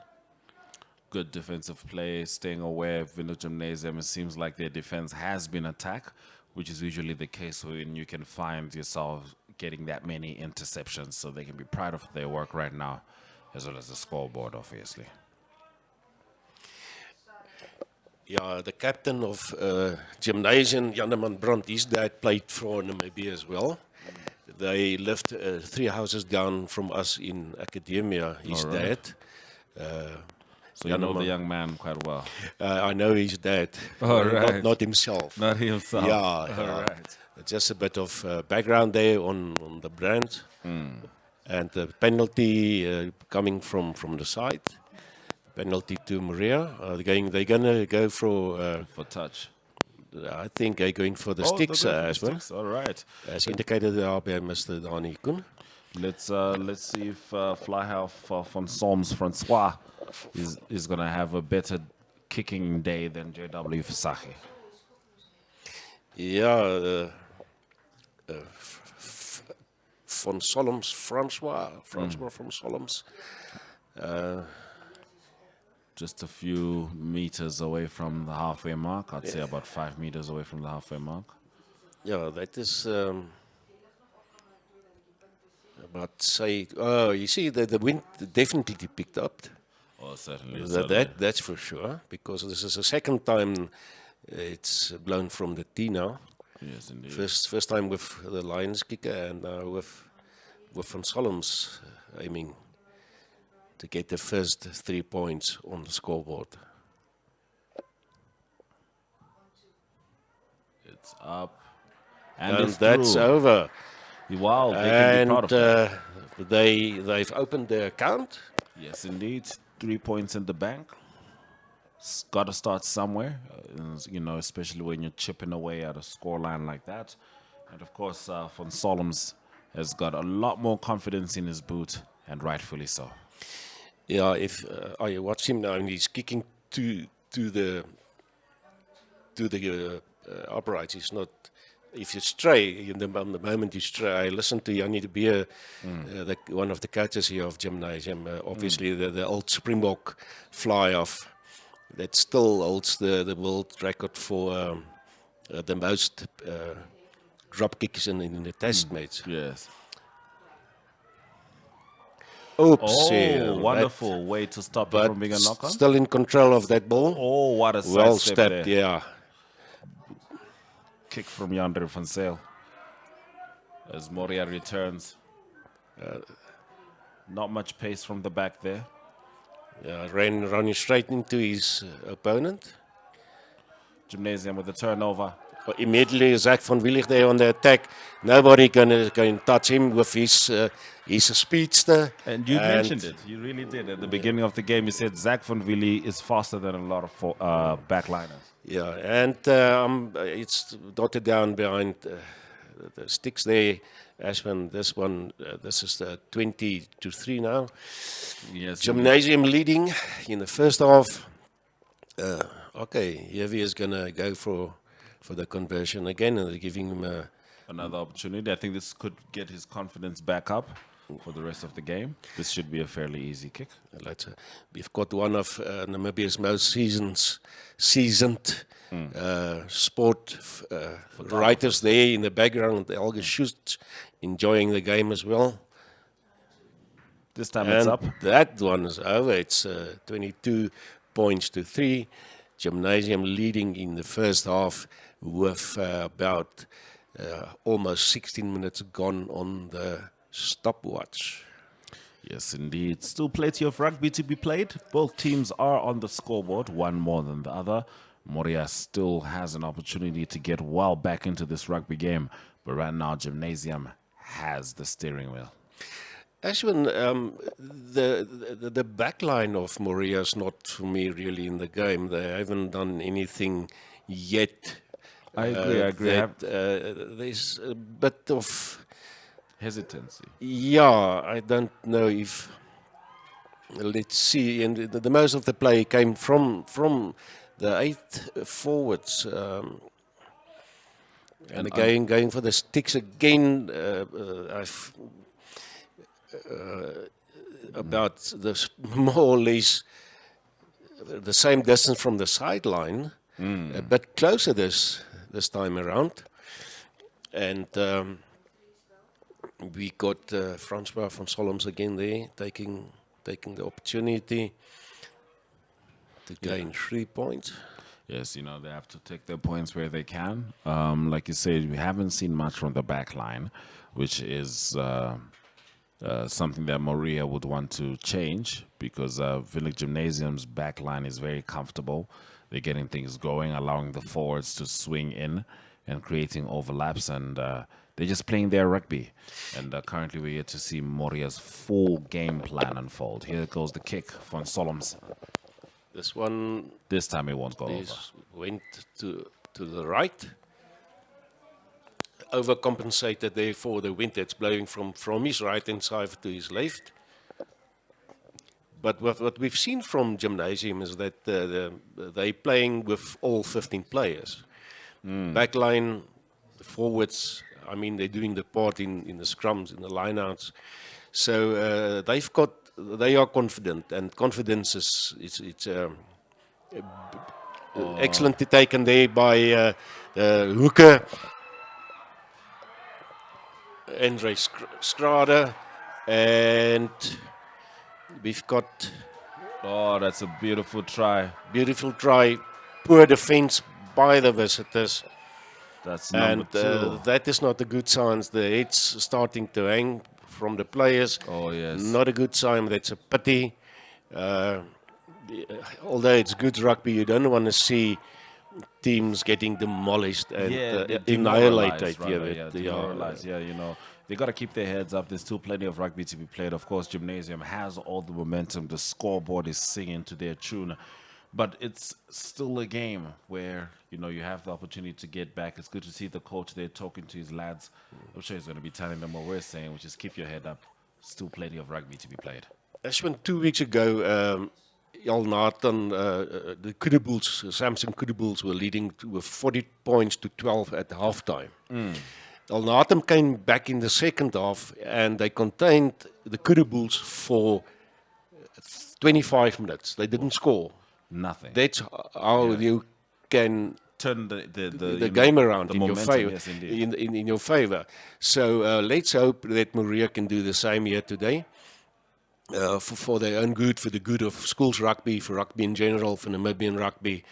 Good defensive play, staying aware of Windhoek Gymnasium. It seems like their defense has been attacked, which is usually the case when you can find yourself getting that many interceptions. So they can be proud of their work right now, as well as the scoreboard, obviously. Yeah, the captain of Gymnasium, Janneman Brandt, his dad played for Namibia as well. They lived 3 houses down from us in Academia, his dad. So you know the young man quite well. I know his dad, not himself. Not himself. Yeah, right. Just a bit of background there on the brand. And the penalty coming from the side. Penalty to Moria. They're gonna go for touch. I think they're going for the sticks as well. All right. As indicated by Mr. Danny Koen. Let's see if Flyhalf von Soms Francois is going to have a better kicking day than JW Fisaki. Yeah, von Solms Francois von Solms. Just a few meters away from the halfway mark. I'd say about 5 meters away from the halfway mark. Yeah, that is about say. You see, the wind definitely picked up. Oh, certainly. That's for sure, because this is the second time it's blown from the tee now. Yes, indeed. First time with the Lions kicker, and with Van Solms aiming to get the first 3 points on the scoreboard. It's up. And it's that's through. over. Wow, they can be proud of that. They've opened their account. Yes, indeed. 3 points in the bank. It's got to start somewhere, especially when you're chipping away at a scoreline like that. And of course, Van Solms has got a lot more confidence in his boot, and rightfully so. Yeah, if I watch him now and he's kicking to the uprights, he's not. If you stray, the moment you stray, I listened to Jannie de Beer, one of the coaches here of Gymnasium, obviously the old Springbok fly-off that still holds the world record for the most drop kicks in the test match. Yes. Oops. Wonderful way to stop it from being a knock-on. Still in control of that ball. Oh, what a well sidestep stepped, there. yeah. Kick from Yandre van Zyl as Moria returns. Not much pace from the back there. Yeah, running straight into his opponent. Gymnasium with the turnover. Immediately, Zach van Willig there on the attack. Nobody can touch him with his he's a speedster. And you mentioned it. You really did. At the beginning of the game, you said Zach van Willig is faster than a lot of backliners. Yeah, and it's dotted down behind the sticks there. Ashman, this one, this is 20-3 now. Yes. Gymnasium leading in the first half. Okay, Heavy is going to go for the conversion again, and they're giving him another opportunity. I think this could get his confidence back up for the rest of the game. This should be a fairly easy kick. We've got one of Namibia's most seasoned sport writers there in the background. Elge Schutz enjoying the game as well. This time it's up. That one is over. It's 22-3. Gymnasium leading in the first half with about almost 16 minutes gone on the stopwatch. Yes, indeed. Still plenty of rugby to be played. Both teams are on the scoreboard, one more than the other. Moria still has an opportunity to get well back into this rugby game, but right now Gymnasium has the steering wheel. Ashwin, the back line of Moria is not for me really in the game. They haven't done anything yet. I agree. There's a bit of hesitancy. Yeah, I don't know if. Let's see. And the most of the play came from the 8 forwards. And again, going for the sticks again. About the more or less the same distance from the sideline, a bit closer this time around, and we got Francois van Solms again there taking the opportunity to gain 3 points. Yes, you know, they have to take their points where they can. Like you said, we haven't seen much from the back line, which is something that Moria would want to change, because Village Gymnasium's back line is very comfortable. They're getting things going, allowing the forwards to swing in and creating overlaps, and they're just playing their rugby. And currently we're here to see Moria's full game plan unfold. Here goes the kick from Solms. This time it won't go over. Went to the right. Overcompensated there for the wind that's blowing from his right hand side to his left. But what we've seen from Gymnasium is that they're playing with all 15 players. Backline, the forwards, I mean, they're doing the part in the scrums, in the lineouts. So they are confident, and confidence it's excellently taken there by Hooker. Andre Strada, and we've got... Oh, that's a beautiful try. Beautiful try. Poor defense by the visitors. That's number 2. That is not a good sign. The head's starting to hang from the players. Oh, yes. Not a good sign. That's a pity. Although it's good rugby, you don't want to see teams getting demolished and annihilated. Demoralized. Yeah, you know, they got to keep their heads up. There's still plenty of rugby to be played. Of course, Gymnasium has all the momentum. The scoreboard is singing to their tune. But it's still a game where, you know, you have the opportunity to get back. It's good to see the coach there talking to his lads. I'm sure he's going to be telling them what we're saying, which is keep your head up. Still plenty of rugby to be played. Ashwin, 2 weeks ago, El Nathan, the Kudabulls, Samson Kudabulls were leading with 40 points to 12 at halftime. El Nathan came back in the second half and they contained the Kudabulls for 25 minutes. They didn't score. Nothing. That's how you can turn the game around the in your momentum, favor. yes, indeed. In your favor. So let's hope that Moria can do the same here today. For their own good, for the good of schools rugby, for rugby in general, for Namibian rugby,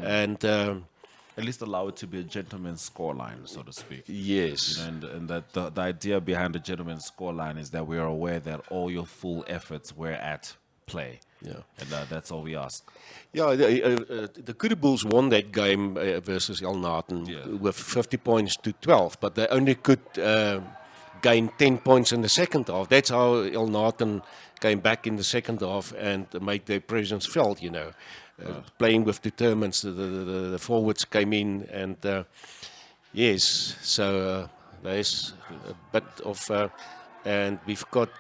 and at least allow it to be a gentleman's scoreline, so to speak. Yes. And that the idea behind the gentleman's scoreline is that we are aware that all your full efforts were at play. Yeah. And that's all we ask. Yeah, the Kudabulls won that game versus El Nathan with 50 points to 12, but they only could gain 10 points in the second half. That's how El Nathan came back in the second half and made their presence felt, playing with determinants. The forwards came in and yes, so there's a bit of, and we've got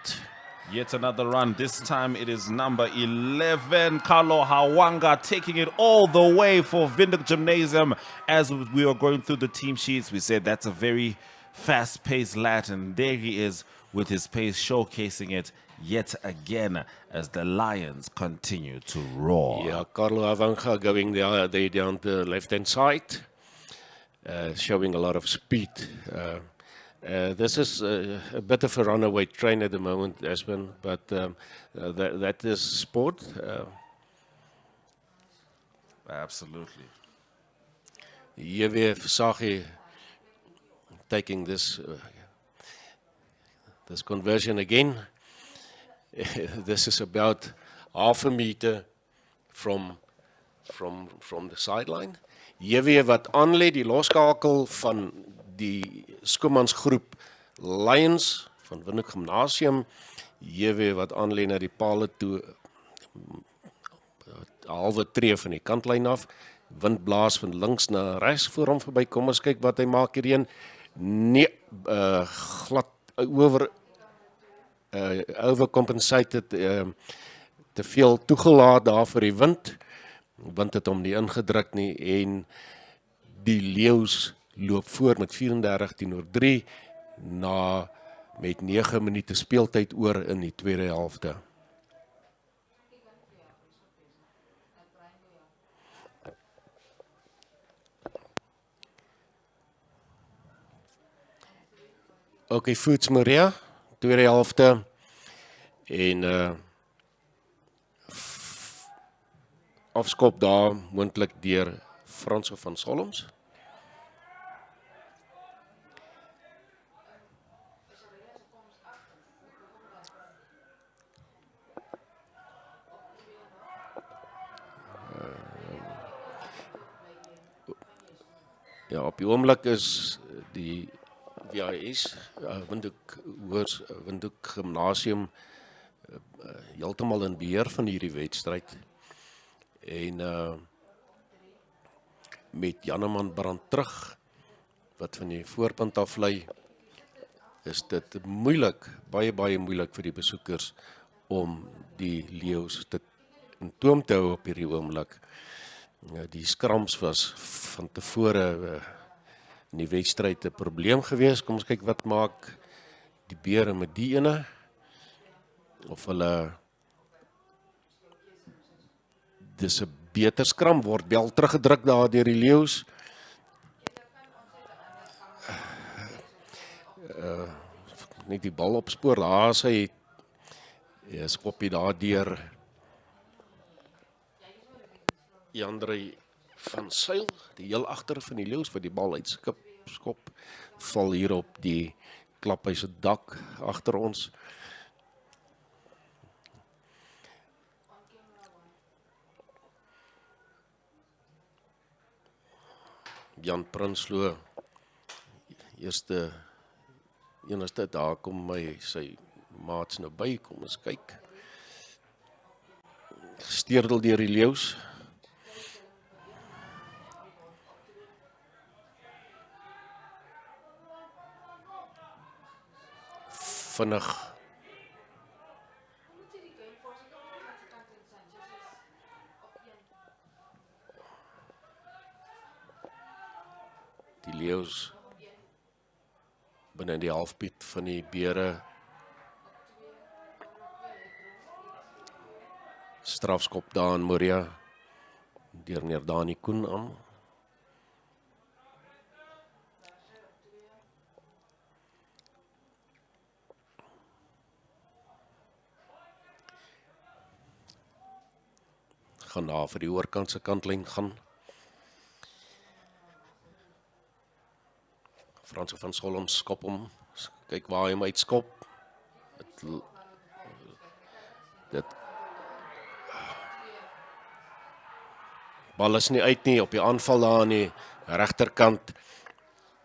yet another run. This time it is number 11, Carlo Hawanga, taking it all the way for Windhoek Gymnasium. As we were going through the team sheets, we said that's a very fast-paced lad, and there he is with his pace, showcasing it yet again as the Lions continue to roar. Yeah, Carlo Hawanga going there down the left-hand side, showing a lot of speed. This is a bit of a runaway train at the moment, Ashwin, but that is sport. Absolutely. Hier weer Sagi taking this conversion again. This is about half a meter from the sideline. Hier weer wat aanlê, die loskakel van die Schoemans groep Lions van Windhoek Gymnasium. Hier weer wat aanlê na die palle toe, 'n halwe tree van die kantlyn af. Wind blaas van links na regs voor hom verby. Kom ons kyk wat hy maak hierheen. Nee, glad overcompensated, te veel toegelaat daar vir die wind. Wind het hom nie ingedruk nie en die leeu's loop voor met 34-3 met 9 minute speeltyd oor in die tweede helfte. Okay, Foods Moria, tweede helfte en afskop daar moontlik deur Frans van Schoemans. Ja, op die oomblik is die WHS, Windhoek Gymnasium, heeltemal in beheer van hierdie wedstryd. En met Janneman Brand terug, wat van die voorpunt af lei, is dit moeilik, baie moeilik vir die besoekers om die leeu's in toom te hou op hierdie oomblik. Die skrams was van tevore in die wedstryd 'n probleem gewees. Kom ons kyk wat maak die beere met die ene. Of hulle dis 'n beter skram, word bel teruggedruk daar deur die leeu's. Net die bal opspoor, daar sy skopie daar deur Jandrey van Sail, die heel agter van die leeu's wat die bal uitskop, val hier op die klaphuis se dak agter ons. Jan Prinsloo, enigste daar kom sy maats nou by, kom ons kyk. Gesteurdel deur die leeu's. Vinnig leeu's binne die halfpiet van die beere. Strafskop daar in Moria deur meneer Dani Koen aan. Gaan daar vir die oorkant se kantlyn gaan. Frans van Schoemans skop hom. Kyk waar hy hom uitskop. Dit bal is nie uit nie op die aanval daar aan die regterkant.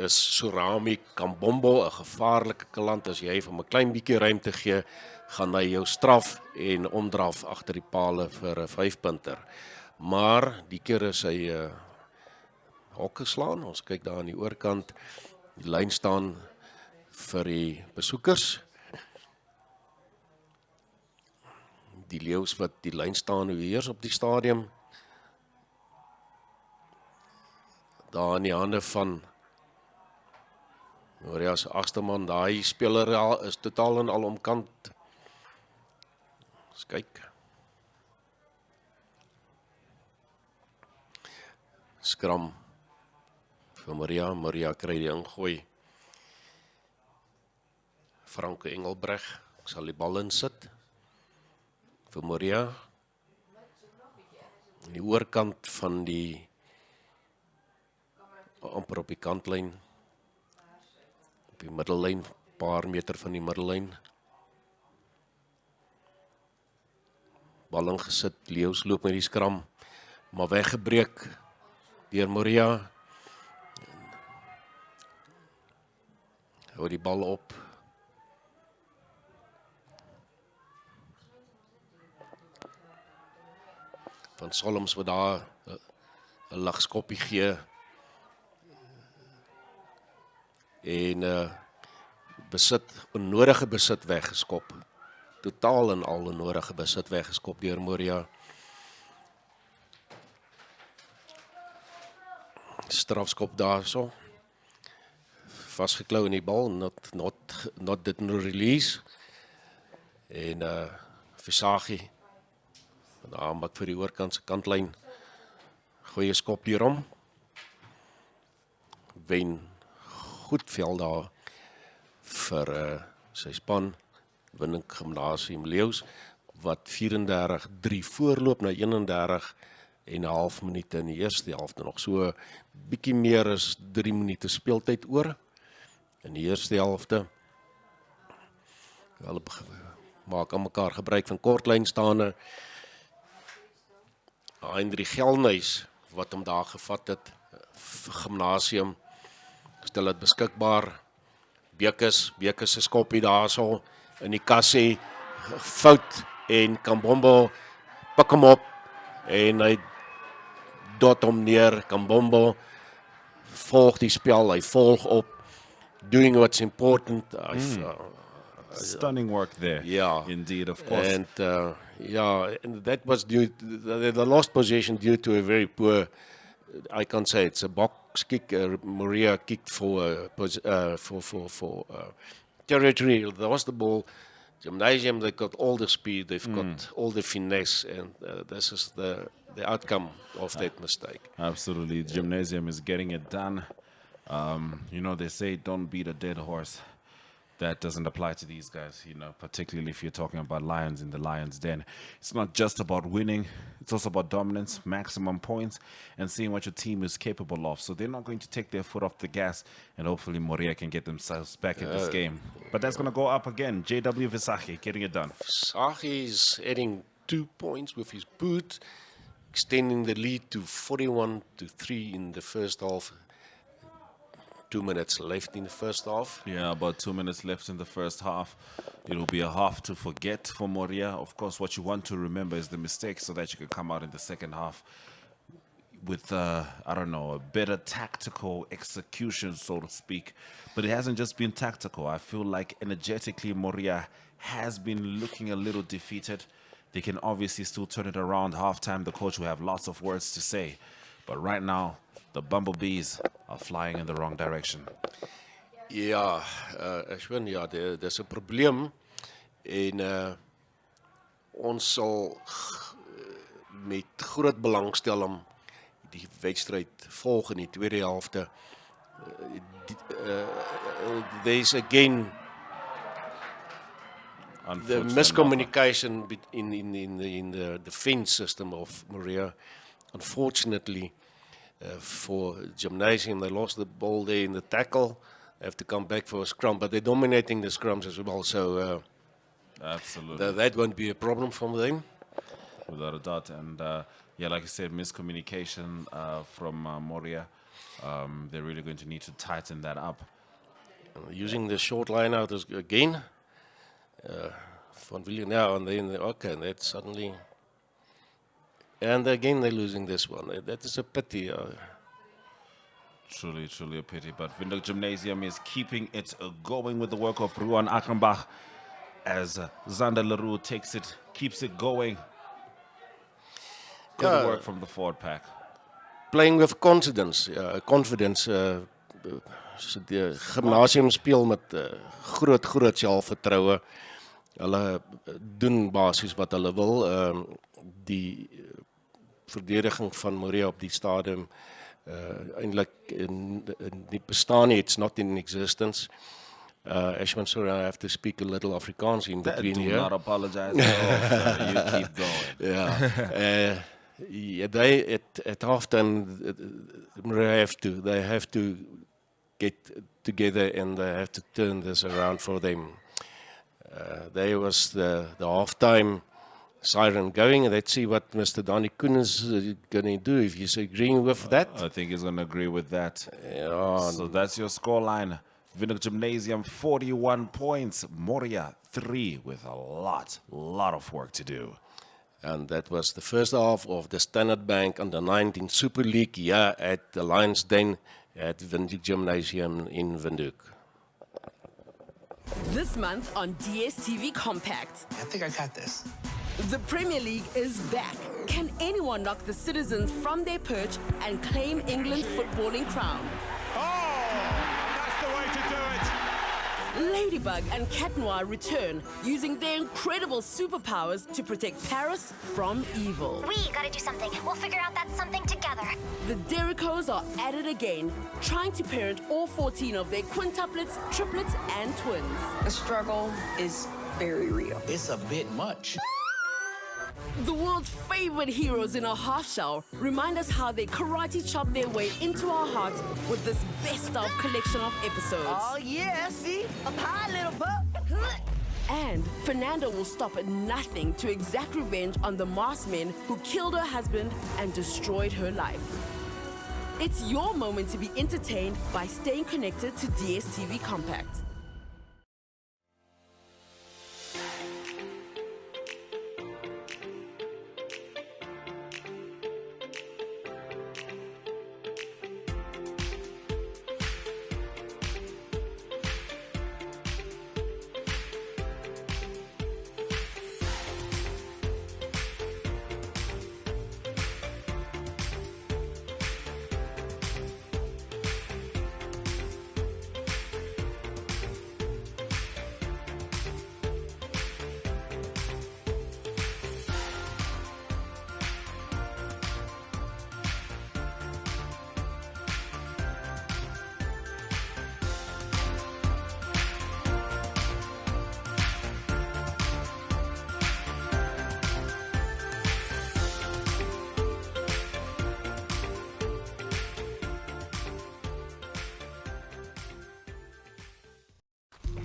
Is Surami Kambombo 'n gevaarlike kalant. As jy hom 'n klein bietjie ruimte gee, gaan hy jou straf en omdraf agter die pale vir 'n 5-punter. Maar die keer is hy hok geslaan. Ons kyk daar aan die oorkant. Die lyn staan vir die besoekers. Die leeu's wat die lyn staan heers op die stadium. Daar in die hande van Moria se agste man, daai speler is totaal en al omkant. Ons kyk. Skram vir Moria. Moria kry die ingooi. Franke Engelbreg sal die bal insit vir Moria. Die oorkant van die amper op die kantlyn. Op die middellyn, paar meter van die middellyn. Bal ingesit, leeu's loop met die skram, maar weggebreek deur Moria. Hou die bal op. Van Schoemans wat daar 'n lagskoppie gee. En onnodige besit weggeskop. Totaal en al onnodige besit weggeskop deur Moria. Strafskop daarso. Vasgeklou in die bal, not did no release. En Visagi daar maak vir die oorkant se kantlyn. Goeie skop deur hom. Wen goed veld daar vir sy span, Winning Gymnasium leeu's, wat 34-3 voorloop na 31,5 minute in die eerste helfte nog. So bietjie meer as 3 minute speeltyd oor in die eerste helfte. Hulle maak aan mekaar gebruik van kortlynstaande. Hendrik Gelnys wat hom daar gevat het vir Gymnasium, stel dit beskikbaar. Bekes se skoppie daarso in die kassie, fout en Kambombo pik hom op en hy dot hom neer. Kambombo volg die spel, hy volg op, doing what's important. Stunning work there. Yeah, indeed, of course. And and that was due the lost possession due to a very poor, I can't say it's a box kick. Moria kicked for territory. That was the ball. Gymnasium, they got all the speed, they've got all the finesse, and this is the outcome of that mistake. Absolutely, the Gymnasium is getting it done. You know, they say don't beat a dead horse. That doesn't apply to these guys, you know, particularly if you're talking about Lions in the Lions Den. It's not just about winning, it's also about dominance, maximum points, and seeing what your team is capable of. So they're not going to take their foot off the gas, and hopefully Moria can get themselves back in this game. But that's going to go up again. JW Visagi getting it done. Visagi is adding 2 points with his boot, extending the lead to 41-3 in the first half. 2 minutes left in the first half. Yeah, about 2 minutes left in the first half. It will be a half to forget for Moria. Of course, what you want to remember is the mistakes so that you can come out in the second half with, I don't know, a better tactical execution, so to speak. But it hasn't just been tactical. I feel like energetically Moria has been looking a little defeated. They can obviously still turn it around halftime. The coach will have lots of words to say. But right now, the bumblebees are flying in the wrong direction. Ja, Ashwin, ja, dis 'n probleem en ons sal met groot belangstelling die wedstryd volg in die tweede helfte. There's again the miscommunication in the defense system of Moria. Unfortunately, for Gymnasium, they lost the ball there in the tackle. They have to come back for a scrum, but they're dominating the scrums as well. So absolutely, that won't be a problem from them. Without a doubt. And yeah, like I said, miscommunication from Moria. They're really going to need to tighten that up. Using the short line out again. Van Villiers now, and then okay, that's suddenly, and again they're losing this one. That is a pity. Truly, truly a pity. But Windhoek Gymnasium is keeping it going with the work of Ruan Achenbach as Zander Leroux takes it, keeps it going. Good work from the forward pack. Playing with confidence. Die Gymnasium speel met groot selfvertroue. Hulle doen basies wat hulle wil. Die verdediging van Moria op die stadium eintlik nie bestaan nie. It's not in existence. Ashman, sorry, I have to speak a little Afrikaans in between here. Do not apologize at all, sir. You keep going. Yeah. They at halftime they have to get together and they have to turn this around for them. There was the halftime siren going. Let's see what Mr. Donnie Koen is going to do, if he's agreeing with that. I think he's going to agree with that. Yeah. So that's your scoreline. Windhoek Gymnasium 41 points, Moria 3 with a lot of work to do. And that was the first half of the Standard Bank Under-19 Super League here at the Lions Den at Windhoek Gymnasium in Windhoek. This month on DSTV Compact. I think I got this. The Premier League is back. Can anyone knock the Citizens from their perch and claim England's footballing crown? That's the way to do it. Ladybug and Cat Noir return, using their incredible superpowers to protect Paris from evil. We gotta do something. We'll figure out that something together. The Derricos are at it again, trying to parent all 14 of their quintuplets, triplets, and twins. The struggle is very real. It's a bit much. The world's favorite heroes in a half shell remind us how they karate chop their way into our hearts with this best of collection of episodes. Oh yeah, see? Up high, little pup. And Fernanda will stop at nothing to exact revenge on the masked men who killed her husband and destroyed her life. It's your moment to be entertained by staying connected to DSTV Compact.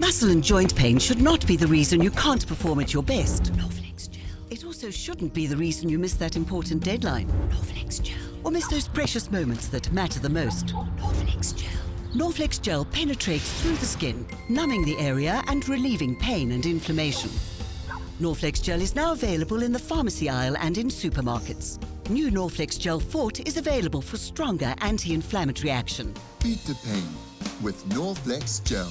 Muscle and joint pain should not be the reason you can't perform at your best. Norflex Gel. It also shouldn't be the reason you miss that important deadline. Norflex Gel. Or miss those precious moments that matter the most. Norflex Gel. Norflex Gel penetrates through the skin, numbing the area and relieving pain and inflammation. Norflex Gel is now available in the pharmacy aisle and in supermarkets. New Norflex Gel Fort is available for stronger anti-inflammatory action. Beat the pain with Norflex Gel.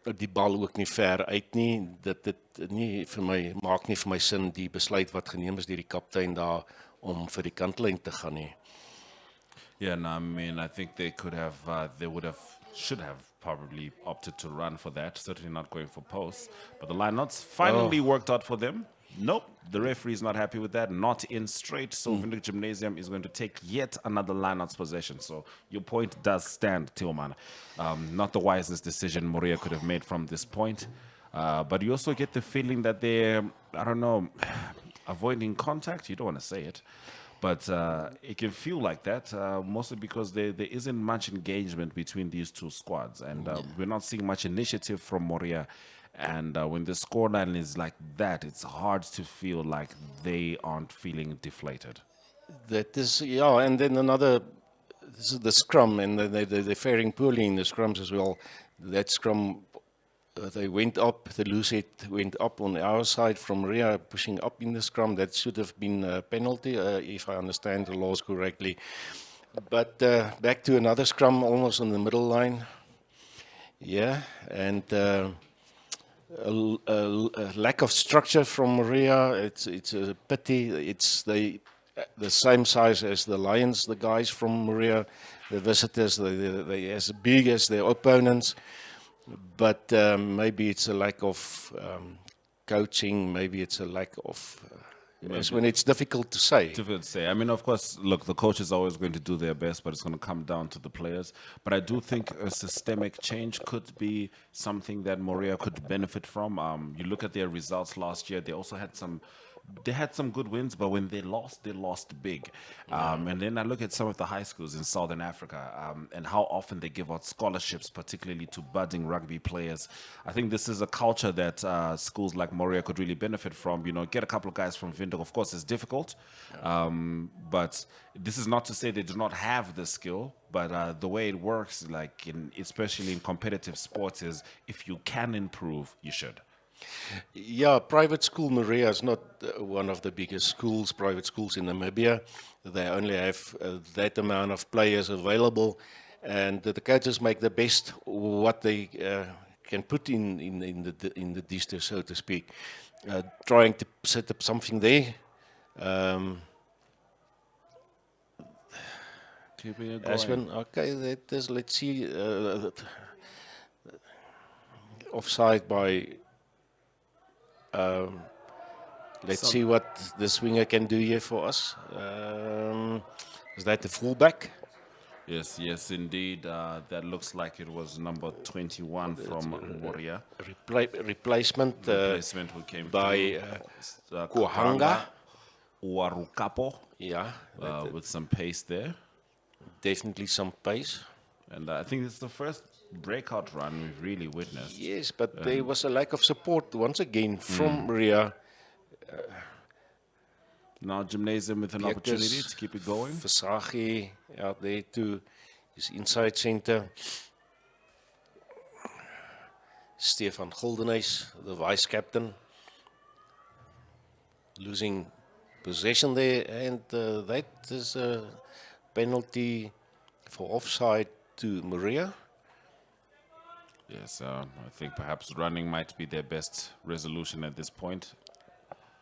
die bal ook nie ver uit nie. Dit nie vir my maak nie vir my sin die besluit wat geneem is deur die kaptein daar om vir die kantlyn te gaan nie. Yeah, no, I mean, I think they should have probably opted to run for that. Certainly not going for posts. But the lineouts finally worked out for them. Nope, the referee is not happy with that. Not in straight. So Windhoek Gymnasium is going to take yet another lineouts possession. So your point does stand, Tillman. Not the wisest decision Moria could have made from this point. But you also get the feeling that they're, I don't know, avoiding contact. You don't want to say it. But it can feel like that, mostly because there isn't much engagement between these two squads. And we're not seeing much initiative from Moria. And when the scoreline is like that, it's hard to feel like they aren't feeling deflated. That is, yeah, and then this is the scrum, and they're faring poorly in the scrums as well. That scrum, they went up, the loose head went up on our side from Moria, pushing up in the scrum. That should have been a penalty, if I understand the laws correctly. But back to another scrum, almost on the middle line. Yeah, and a lack of structure from Moria. It's a pity. It's the same size as the Lions, the guys from Moria, the visitors. They're as big as their opponents. But maybe it's a lack of coaching. Maybe it's a lack of. When it's difficult to say. Difficult to say. I mean, of course, look, the coach is always going to do their best, but it's going to come down to the players. But I do think a systemic change could be something that Moria could benefit from. You look at their results last year; they also had some. They had some good wins, but when they lost big. And then I look at some of the high schools in Southern Africa and how often they give out scholarships, particularly to budding rugby players. I think this is a culture that schools like Moria could really benefit from. You know, get a couple of guys from Windhoek. Of course, it's difficult, but this is not to say they do not have the skill. But the way it works, like especially in competitive sports, is if you can improve, you should. Yeah, private school Moria is not one of the biggest private schools in Namibia. They only have that amount of players available, and the coaches make the best what they can put in the distro, so to speak. Trying to set up something there. Okay, that is, let's see. Offside by. Let's see what the swinger can do here for us. Is that the fullback? Yes, indeed. That looks like it was number 21 from Moria. Replacement who came by Kohanga. Uarukapo. Yeah. With some pace there. Definitely some pace. And I think it's the first breakout run we've really witnessed. Yes, but there was a lack of support once again from Moria. Now Gymnasium with an opportunity to keep it going. Versaghi out there to his inside center. Stefan Guldenhuys, the vice captain, losing possession there, and that is a penalty for offside to Moria. Yes, I think perhaps running might be their best resolution at this point.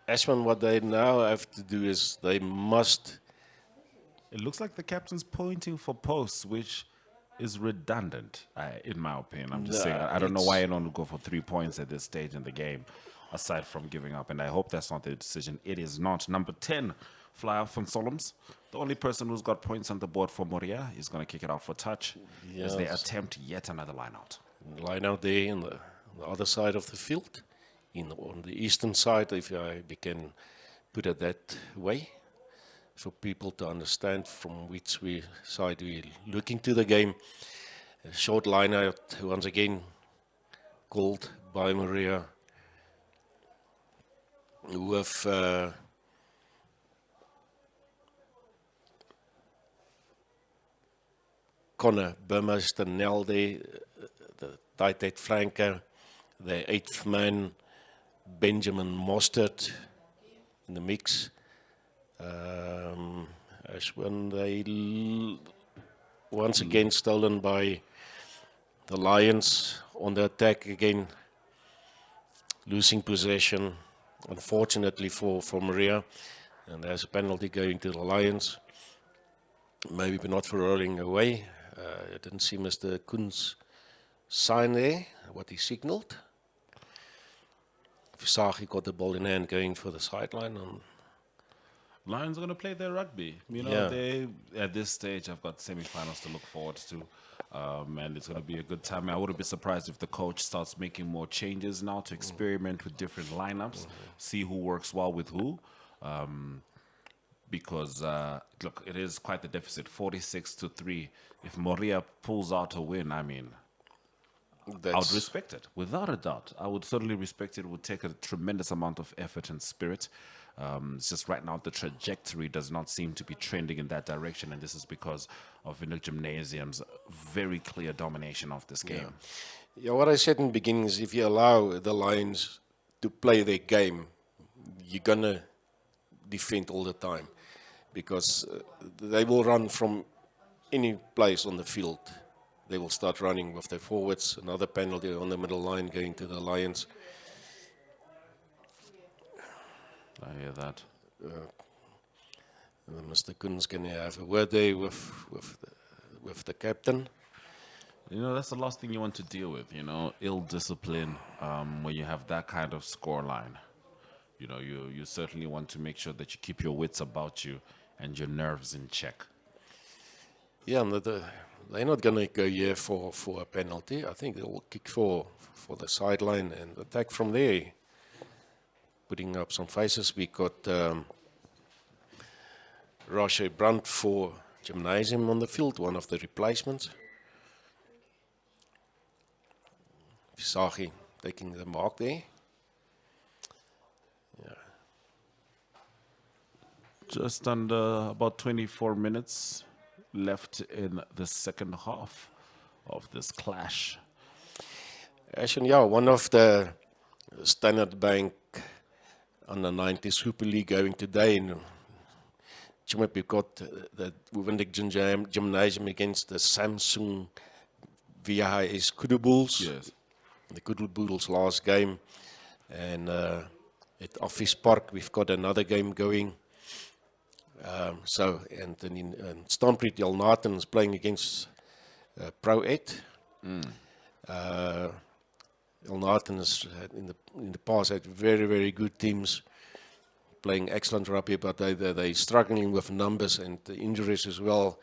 Ashman, what they now have to do is they must. It looks like the captain's pointing for posts, which is redundant, in my opinion. I'm just saying, I don't know why you don't go for 3 points at this stage in the game, aside from giving up. And I hope that's not the decision. It is not. Number 10, Flyer van Solms. The only person who's got points on the board for Moria is going to kick it out for touch as they attempt yet another line out. Line out there on the other side of the field, on the eastern side, if I can put it that way, for people to understand from which side we're looking to the game. A short line out, once again, called by Moria, with Connor Burmester-Nel there, the tight head flanker, the 8th man, Benjamin Mostert in the mix. As when they once again stolen by The Lions on the attack again, losing possession, unfortunately for Moria. And there's a penalty going to the Lions. Maybe not for rolling away. I didn't see Mr. Koens sign there, what he signaled. Visagi got the ball in hand going for the sideline. And Lions are going to play their rugby. You know, Yeah. they at this stage have got semi-finals to look forward to. And it's going to be a good time. I wouldn't be surprised if the coach starts making more changes now to experiment with different lineups, see who works well with who. Because, look, it is quite the deficit, 46-3. If Moria pulls out a win, I mean, I would respect it, without a doubt. I would certainly respect it. It would take a tremendous amount of effort and spirit. It's just right now the trajectory does not seem to be trending in that direction, and this is because of Windhoek Gymnasium's very clear domination of this game. Yeah, what I said in the beginning is if you allow the Lions to play their game, you're going to defend all the time because they will run from any place on the field. They will start running with their forwards, another penalty on the middle line going to the Lions. I hear that. Mr. Koens can have a word there with the captain. You know, that's the last thing you want to deal with, you know, ill discipline when you have that kind of score line. You know, you certainly want to make sure that you keep your wits about you and your nerves in check. Yeah, and they're not going to go here for a penalty. I think they'll kick for the sideline and attack from there. Putting up some faces, we got Roche Brandt for Gymnasium on the field, one of the replacements. Visagi taking the mark there. Yeah. Just under about 24 minutes left in the second half of this clash. Actually, yeah, one of the Standard Bank under 90 Super League going today. And we've got the Windhoek Gymnasium against the Samsung VHS Kudu Bulls. Yes. The Kudu Bulls last game. And at Office Park, we've got another game going. And then in Stamford, Jalnaten is playing against Pro 8. Jalnaten has in the past had very, very good teams playing excellent rugby, but they're struggling with numbers and the injuries as well.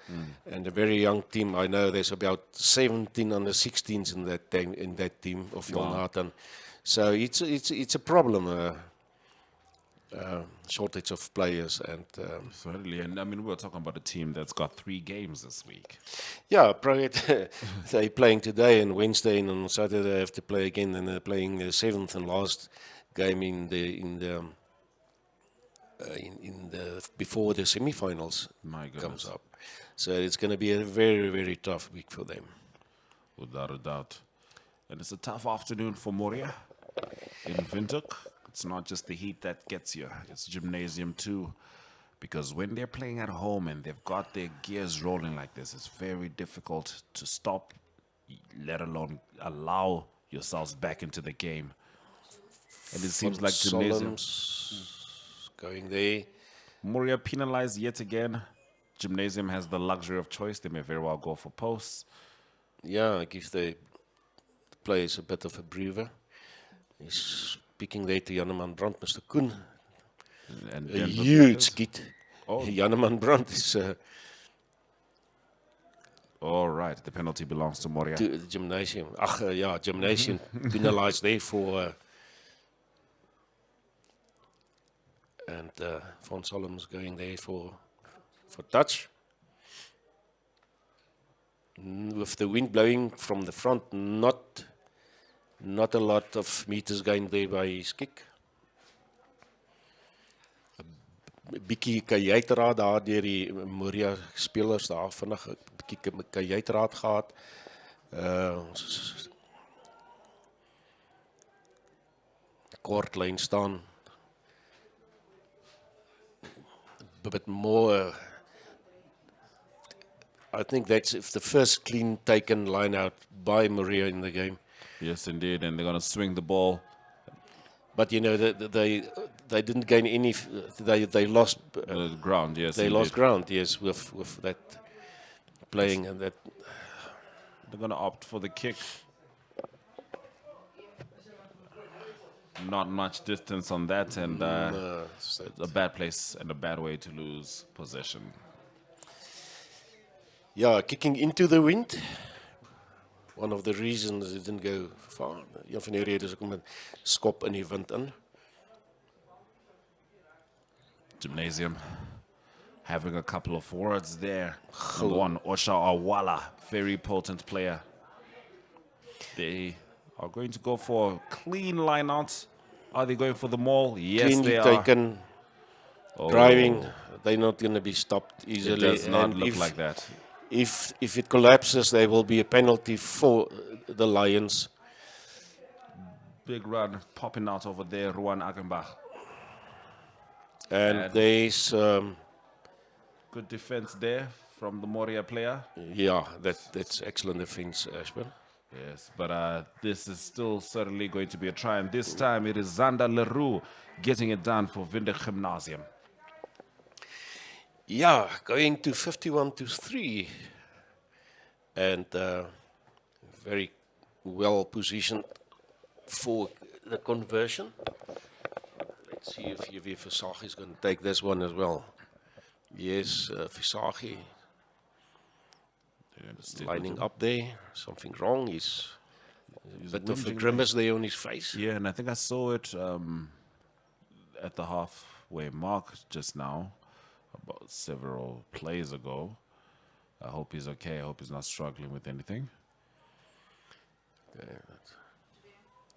And a very young team. I know there's about 17 under 16s in that team of Jalnaten. So it's a problem. Shortage of players and certainly, and I mean we're talking about a team that's got 3 games this week. Yeah, they're playing today and Wednesday, and on Saturday they have to play again, and they're playing the 7th and last game in the before the semi-finals comes up. So it's going to be a very, very tough week for them. Without a doubt. And it's a tough afternoon for Moria in Windhoek. It's not just the heat that gets you, it's Gymnasium too. Because when they're playing at home and they've got their gears rolling like this, it's very difficult to stop, let alone allow yourselves back into the game. And it seems like Gymnasium going there. Moria penalized yet again. Gymnasium has the luxury of choice. They may very well go for posts. Yeah, it gives the players a bit of a breather. He's speaking there to Janneman Brandt, Mr. Koen. And a huge skiet. Oh. Janneman Brandt is... all right, the penalty belongs to Moria. To the Gymnasium. Yeah, Gymnasium penalized there for... and Von Solom's going there for touch. With the wind blowing from the front, not a lot of meters going there by his kick. 'n bietjie kajuitraad daar deur die Moria spelers daar vinnig 'n bietjie kajuitraad gehad. Kort lyn staan. A bit more I think that's the first clean taken line out by Moria in the game. Yes, indeed, and they're going to swing the ball. But you know, they didn't gain any. They lost ground. Yes, they indeed. lost ground. Yes, with that playing and that. They're going to opt for the kick. Not much distance on that, and it's a bad place and a bad way to lose possession. Yeah, kicking into the wind. One of the reasons it didn't go far. Een van die redes hoekom dit skop in die wind in. Gymnasium having a couple of forwards there. One, Osha Awala, very potent player. They are going to go for a clean line out. Are they going for the maul? Yes, Cleanly they taken, are. driving. They're not going to be stopped easily. It does not and look like that. If it collapses, there will be a penalty for the Lions. Big run popping out over there, Ruan Agenbach. And there's good defense there from the Moria player. Yeah, that's excellent defense, Ashburn. Yes, but this is still certainly going to be a try, and this time it is Zander Leroux getting it done for Vinde Gymnasium. Yeah, going to 51-3, and very well positioned for the conversion. Let's see if Visagie is going to take this one as well. Yes, Visagie lining up there. Something wrong. He's a bit of a grimace there on his face. Yeah, and I think I saw it at the halfway mark just now, about several plays ago. I hope he's okay. I hope he's not struggling with anything.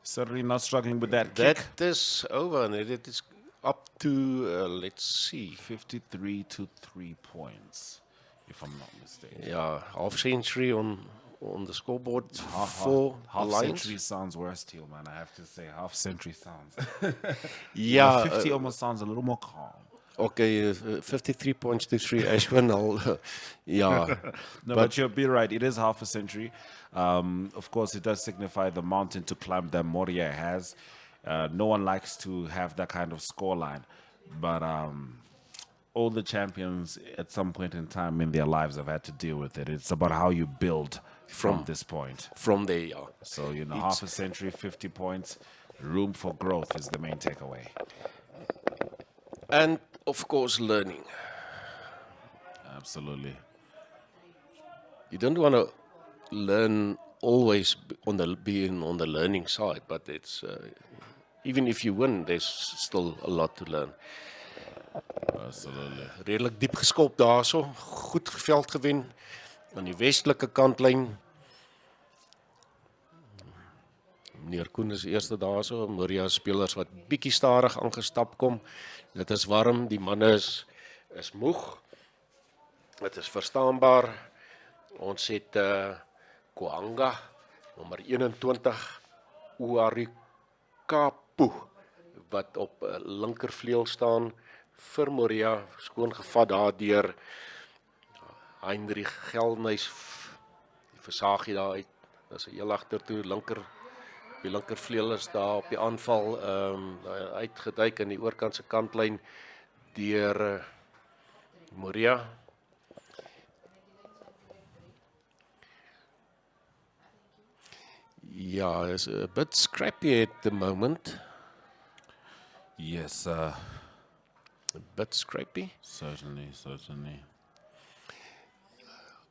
Certainly not struggling with that kick. That is over, and it is up to, let's see. 53 to 3 points, if I'm not mistaken. Yeah, half century on the scoreboard for half century sounds worse, Teal, man. I have to say, half century sounds. Yeah, 50 almost sounds a little more calm. Okay, 53 points to 3, Ashwin. Yeah. No, but you'll be right. It is half a century. Of course, it does signify the mountain to climb that Moria has. No one likes to have that kind of scoreline. But all the champions at some point in time in their lives have had to deal with it. It's about how you build from this point. From there, yeah. So, you know, half a century, 50 points, room for growth is the main takeaway. And, of course, learning. Absolutely. You don't want to learn always being on the learning side, but it's even if you win, there's still a lot to learn. Absolutely. Redelijk diep geskop daarso, goed veld gewen aan die westelike kantlyn. Meneer Koen is eerste daarso, Moria spelers wat bietjie stadig aangestap kom. Dit is warm, die manne is moeg. Dit is verstaanbaar. Ons het Koanga, nommer 21, Uarikapu, wat op linkervleuel staan vir Moria, skoon gevat daar deur Heinrich Gelnys, die Visagie daar uit. Dis 'n heel agtertoe die linkervleuel is daar op die aanval uitgeduik in die oorkant se kantlyn deur Moria. Yeah, it's a bit scrappy at the moment. Yes, a bit scrappy. Certainly.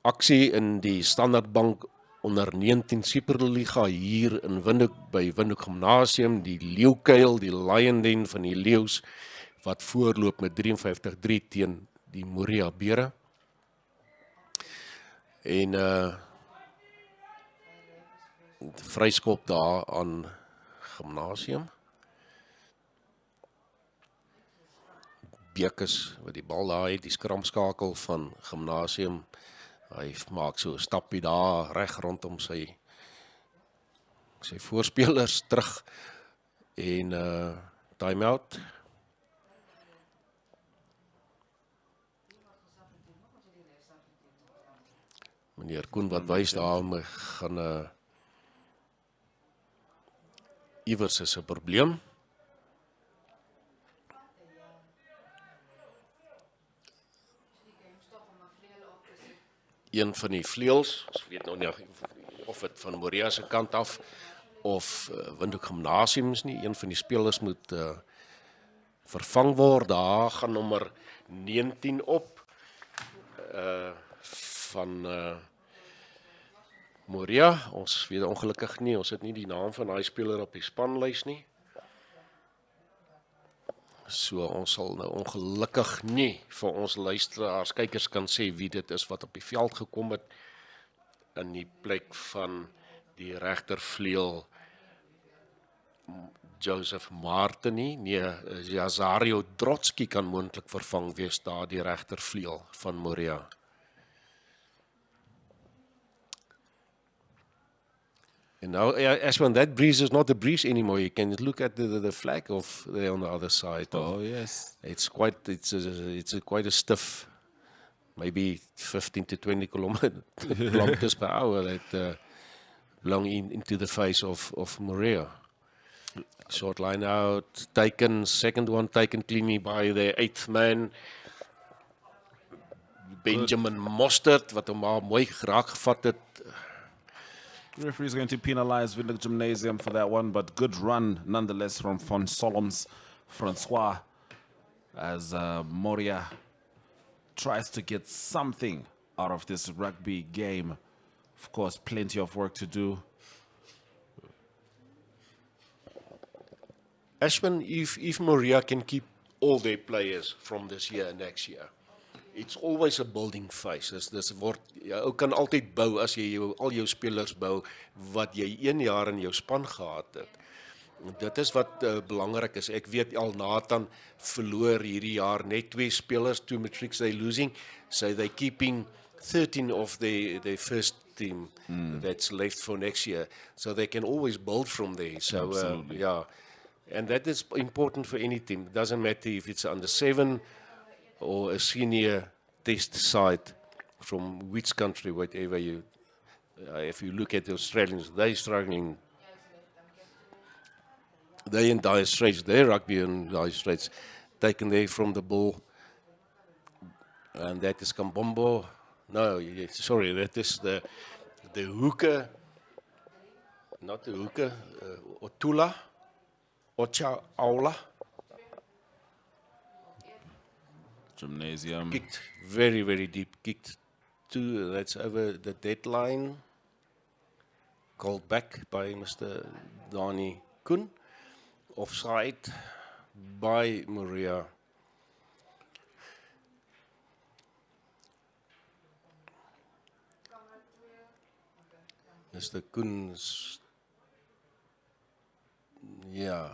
Aksie in die Standardbank onder 19 Superliga hier in Windhoek by Windhoek Gymnasium, die leeukuil, die lion den van die leeu's wat voorloop met 53-3 teen die Moria Bere. En vryskop daar aan Gymnasium. Bekes wat die bal daar het, die skramskakel van Gymnasium. Hy maak so 'n stappie daar reg rondom sy voorspelers terug en time-out. Meneer Koen wat wys daar gaan iewers is 'n probleem. Een van die vleuels, ons weet nou nie of dit van Moria se kant af of Windhoek Gymnasium is nie, een van die spelers moet vervang word. Daar gaan nommer 19 op van Moria. Ons weet ongelukkig nie, ons het nie die naam van daai speler op die spanlys nie. So ons sal nou ongelukkig nie vir ons luisteraars, kykers kan sê wie dit is wat op die veld gekom het in die plek van die regtervleuel Joseph Martin nie. Nee, Jazario Drotsky kan moontlik vervang wees daar die regtervleuel van Moria. And now, as when that breeze is not a breeze anymore, you can look at the flag of there on the other side. Oh yes, it's quite a stiff, maybe 15 to 20 kilometers per hour that belong into the face of Moria. Short line out, taken, second one taken cleanly by the 8th man, Benjamin Mostert, wat hom maar mooi geraak gevat het. The referee is going to penalize Windhoek Gymnasium for that one, but good run nonetheless from Von Solom's Francois as Moria tries to get something out of this rugby game. Of course, plenty of work to do. Ashman, if Moria can keep all their players from this year and next year, it's always a building phase. Jy kan altyd bou as jy al jou spelers bou wat jy 1 jaar in jou span gehad het. Dit is wat belangrik is. Ek weet al Nathan verloor hierdie jaar net 2 spelers, 2 matrics they losing, so they keeping 13 of their first team that's left for next year, so they can always build from there. So yeah, and that is important for any team. It doesn't matter if it's under 7 or a senior test side from which country, whatever you, if you look at the Australians, they're struggling. They in dire straits, their rugby in dire straits, taken there from the ball. And that is Kambombo. No, sorry, that is the hooker, not the hooker, Otula, Ocha Aula. Gymnasium. Kicked very, very deep. Kicked 2, that's over the deadline. Called back by Mr. Dani Koen. Offside by Moria. Mr. Koen's, yeah,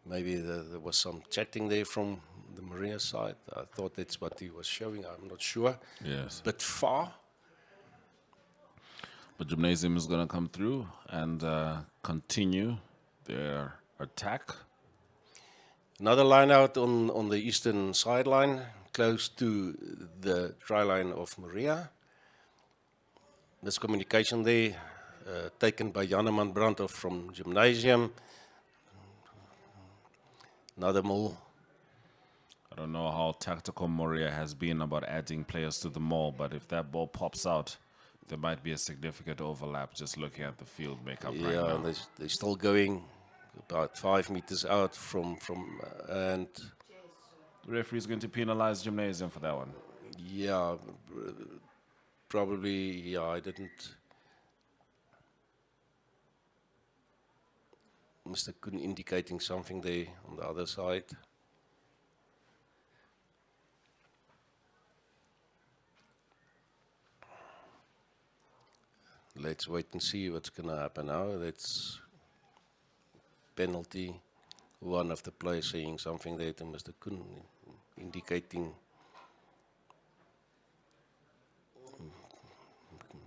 maybe there was some chatting there from the Moria side. I thought that's what he was showing. I'm not sure. Yes. But far. But Gymnasium is going to come through and continue their attack. Another line out on the eastern sideline, close to the try line of Moria. Miscommunication there, taken by Janeman Brandhoff from Gymnasium. Another mole. I don't know how tactical Moria has been about adding players to the maul, but if that ball pops out, there might be a significant overlap just looking at the field makeup right now. Yeah, they're still going about 5 meters out from and the referee is going to penalize Gymnasium for that one. Yeah, probably. Yeah, I didn't. Mr. Koen indicating something there on the other side. Let's wait and see what's going to happen now. That's penalty. One of the players saying something there to Mr. Koen, indicating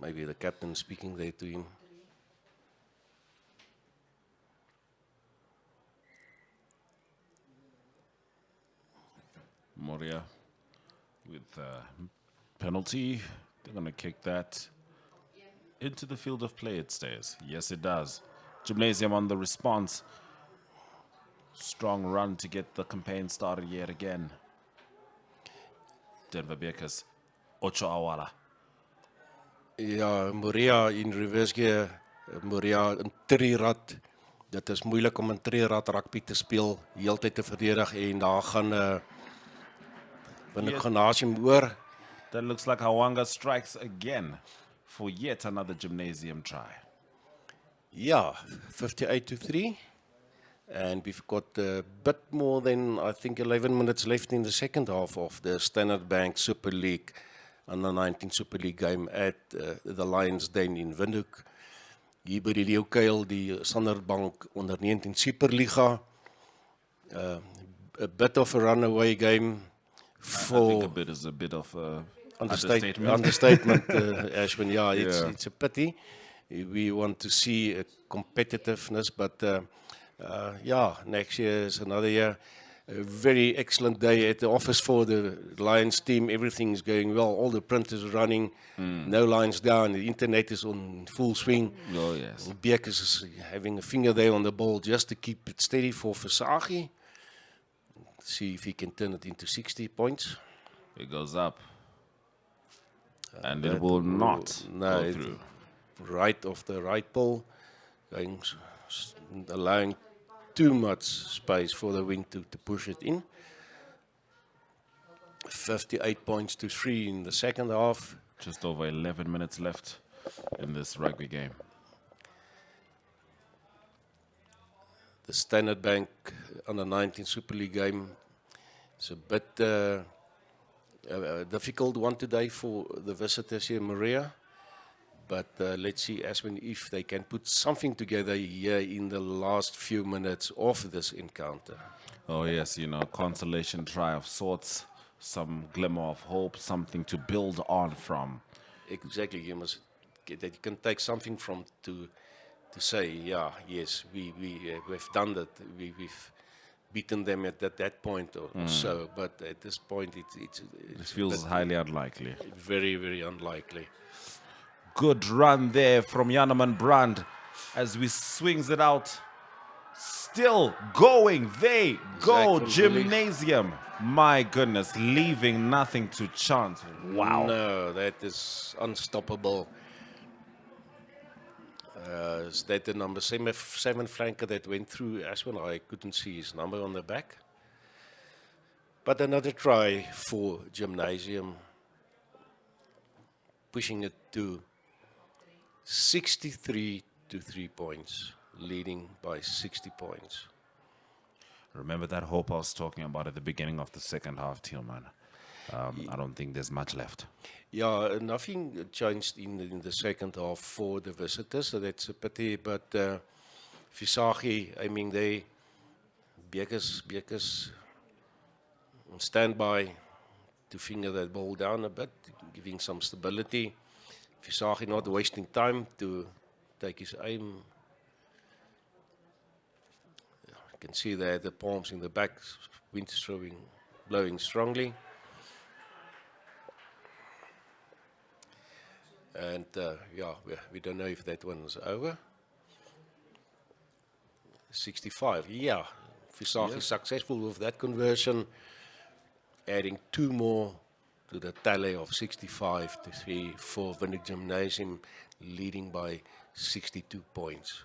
maybe the captain speaking there to him. Moria with penalty They're going to kick that into the field of play, it stays. Yes, it does. Gymnasium on the response. Strong run to get the campaign started yet again. Denver Bekers, Ocho Awala. Ja, Moria in reverse gear. Moria in trierad. Dit is moeilik om in trierad rugby te speel, heeltyd te verdedig en daar gaan van 'n Gymnasium oor. That looks like Hawanga strikes again for yet another Gymnasium try. Yeah, 58-3. And we've got a bit more than, I think, 11 minutes left in the second half of the Standard Bank Super League, under 19 Super League game at the Lions Den in Windhoek. Hier by die Leeukuil, die Standard Bank onder 19 Superliga. A bit of a runaway game for... I think a bit is a bit of a understatement. Understatement, Ashwin. Yeah, it's a pity. We want to see a competitiveness, but next year is another year. A very excellent day at the office for the Lions team. Everything's going well. All the printers are running. No lines down. The internet is on full swing. Oh, yes. Bekers is having a finger there on the ball just to keep it steady for Versaghi. See if he can turn it into 60 points. It goes up. And it will not go through. Right off the right pole. Allowing too much space for the wing to push it in. 58 points to 3 in the second half. Just over 11 minutes left in this rugby game. The Standard Bank under 19 Super League game is a bit difficult one today for the visitors here in Moria. But let's see, Ashwin, if they can put something together here in the last few minutes of this encounter. Oh, yes, consolation try of sorts, some glimmer of hope, something to build on from. Exactly, you must get that you can take something from to say, yes, we've done that, we've beaten them at that point or so. But at this point, it feels highly unlikely. Very, very unlikely. Good run there from Yanaman Brand as we swings it out. Still going. They go. Gymnasium. My goodness, leaving nothing to chance. Wow. No, that is unstoppable. Is that the number 7 flanker that went through Ashwin? I couldn't see his number on the back. But another try for Gymnasium. Pushing it to 63 to 3 points, leading by 60 points. Remember that hope I was talking about at the beginning of the second half, Tillman? I don't think there's much left. Yeah, nothing changed in the second half for the visitors, so that's a pity. But Versaghi, I mean, Bekers on standby to finger that ball down a bit, giving some stability. Versaghi not wasting time to take his aim. You can see there the palms in the back, wind is blowing strongly. And we don't know if that one is over. 65, Versaghi successful with that conversion, adding 2 more to the tally of 65 to 3 for Windhoek Gymnasium, leading by 62 points.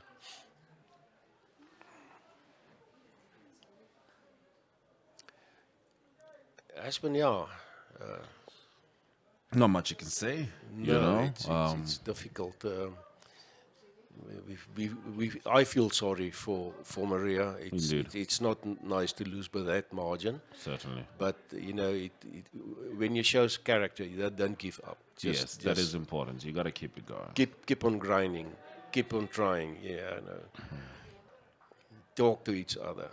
Ashwin, not much you can say. No, it's difficult. I feel sorry for Moria. It's not nice to lose by that margin. Certainly. But when you show character, don't give up. Yes, that is important. You got to keep it going. Keep on grinding. Keep on trying. Yeah, I know. Talk to each other.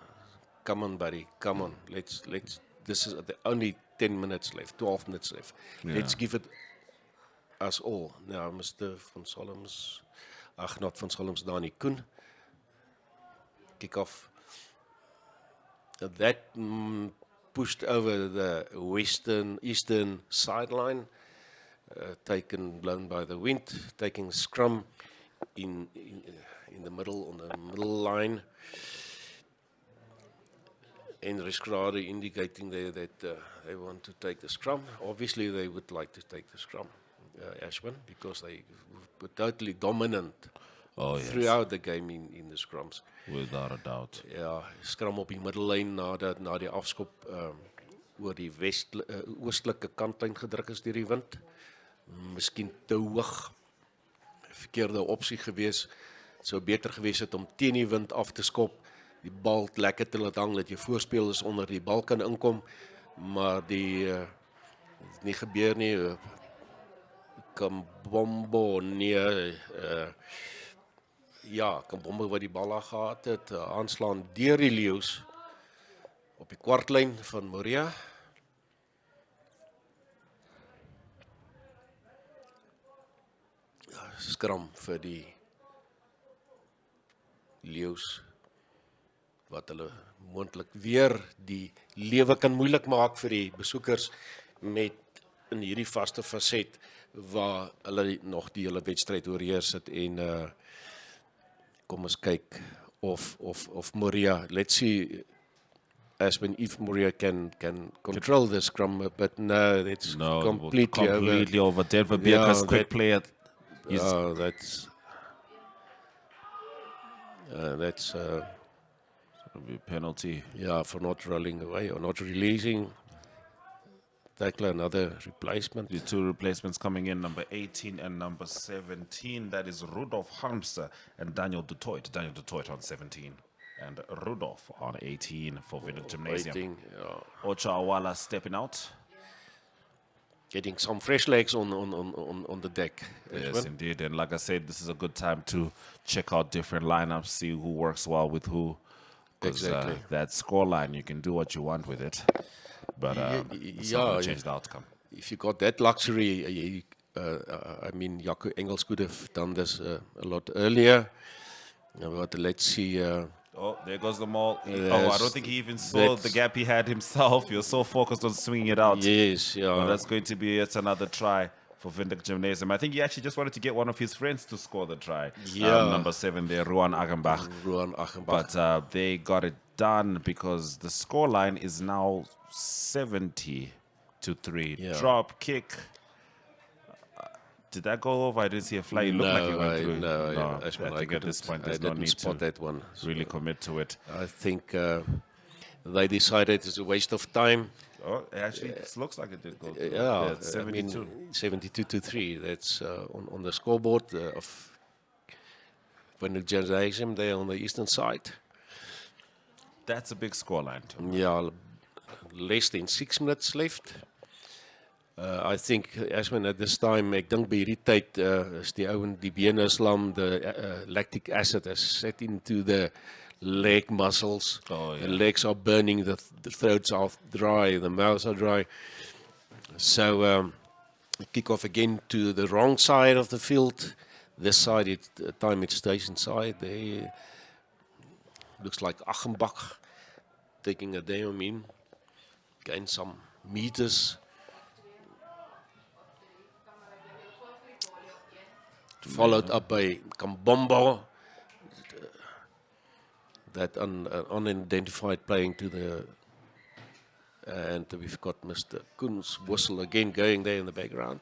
Come on, buddy. Come on. Let's. This is only 10 minutes left. 12 minutes left. Yeah. Let's give it us all. Now, Mr. Van Solms. Not Van Solms, Dani Koen. Kick off. That pushed over the eastern sideline. taken, blown by the wind, taking scrum in the middle, on the middle line. And Reskrade indicating there that they want to take the scrum. Obviously, they would like to take the scrum, Ashwin, because they were totally dominant throughout the game in the scrums. Without a doubt. Ja, scrum op die middellyn na die afskop oor die oostelike kantlyn gedruk is deur die wind. Miskien te hoog. Verkeerde opsie gewees. Het sou beter gewees het om teen die wind af te skop. Die bal lekker te laat hang, dat jou voorspelers onder die bal kan inkom, maar die het nie gebeur nie. Kambombo, nee, ja, Kambombo wat die bal al gehad het, aanslaan deur die leeu's op die kwartlyn van Moria. Skram vir die leeu's, wat hulle moontlik weer die lewe kan moeilik maak vir die besoekers met in hierdie vaste faset waar hulle nog die hele wedstryd oorheers het en kom ons kyk of Moria, let's see if Moria can control the scrum, but no, it's completely over. Denver Beerka's quick player. That's be a penalty. Yeah, for not rolling away or not releasing. Tackle another replacement. The two replacements coming in, number 18 and number 17. That is Rudolf Harmser and Daniel Du Toit. Daniel Du Toit on 17 and Rudolf on 18 for Windhoek Gymnasium. Ocha Awala stepping out. Getting some fresh legs on the deck. Yes, indeed. And like I said, this is a good time to check out different lineups, see who works well with who. Exactly. That scoreline, you can do what you want with it, but it's not going to change the outcome. If you got that luxury, I mean, Jaco Engels could have done this a lot earlier. But let's see. Oh, there goes the maul. I don't think he even saw the gap he had himself. You're so focused on swinging it out. Yes, yeah. Well, that's going to be yet another try for Windhoek Gymnasium. I think he actually just wanted to get one of his friends to score the try. Yeah. Number 7 there, Ruan Achenbach. But they got it done because the scoreline is now 70-3. Yeah. Drop, kick. Did that go over? I didn't see a fly. It looked like it went through. No, I think at this point there's no need to that one. really commit to it. I think they decided it's a waste of time. Oh, actually, it looks like it did go through. Yeah, 72. I mean, 72-3. That's on the scoreboard of Windhoek Gymnasium there on the eastern side. That's a big scoreline too. Yeah, less than 6 minutes left. I think, Ashman, at this time, ek dink by hierdie tyd is die ouens, die bene slam, the lactic acid has set into the leg muscles. Oh, yeah. The legs are burning, the throats are dry, the mouths are dry. So, kick off again to the wrong side of the field. This side, time it station side. There looks like Achenbach taking a down in, gain some meters. Followed up by Kambombo, that unidentified playing to the, and we've got Mr. Koens whistle again going there in the background.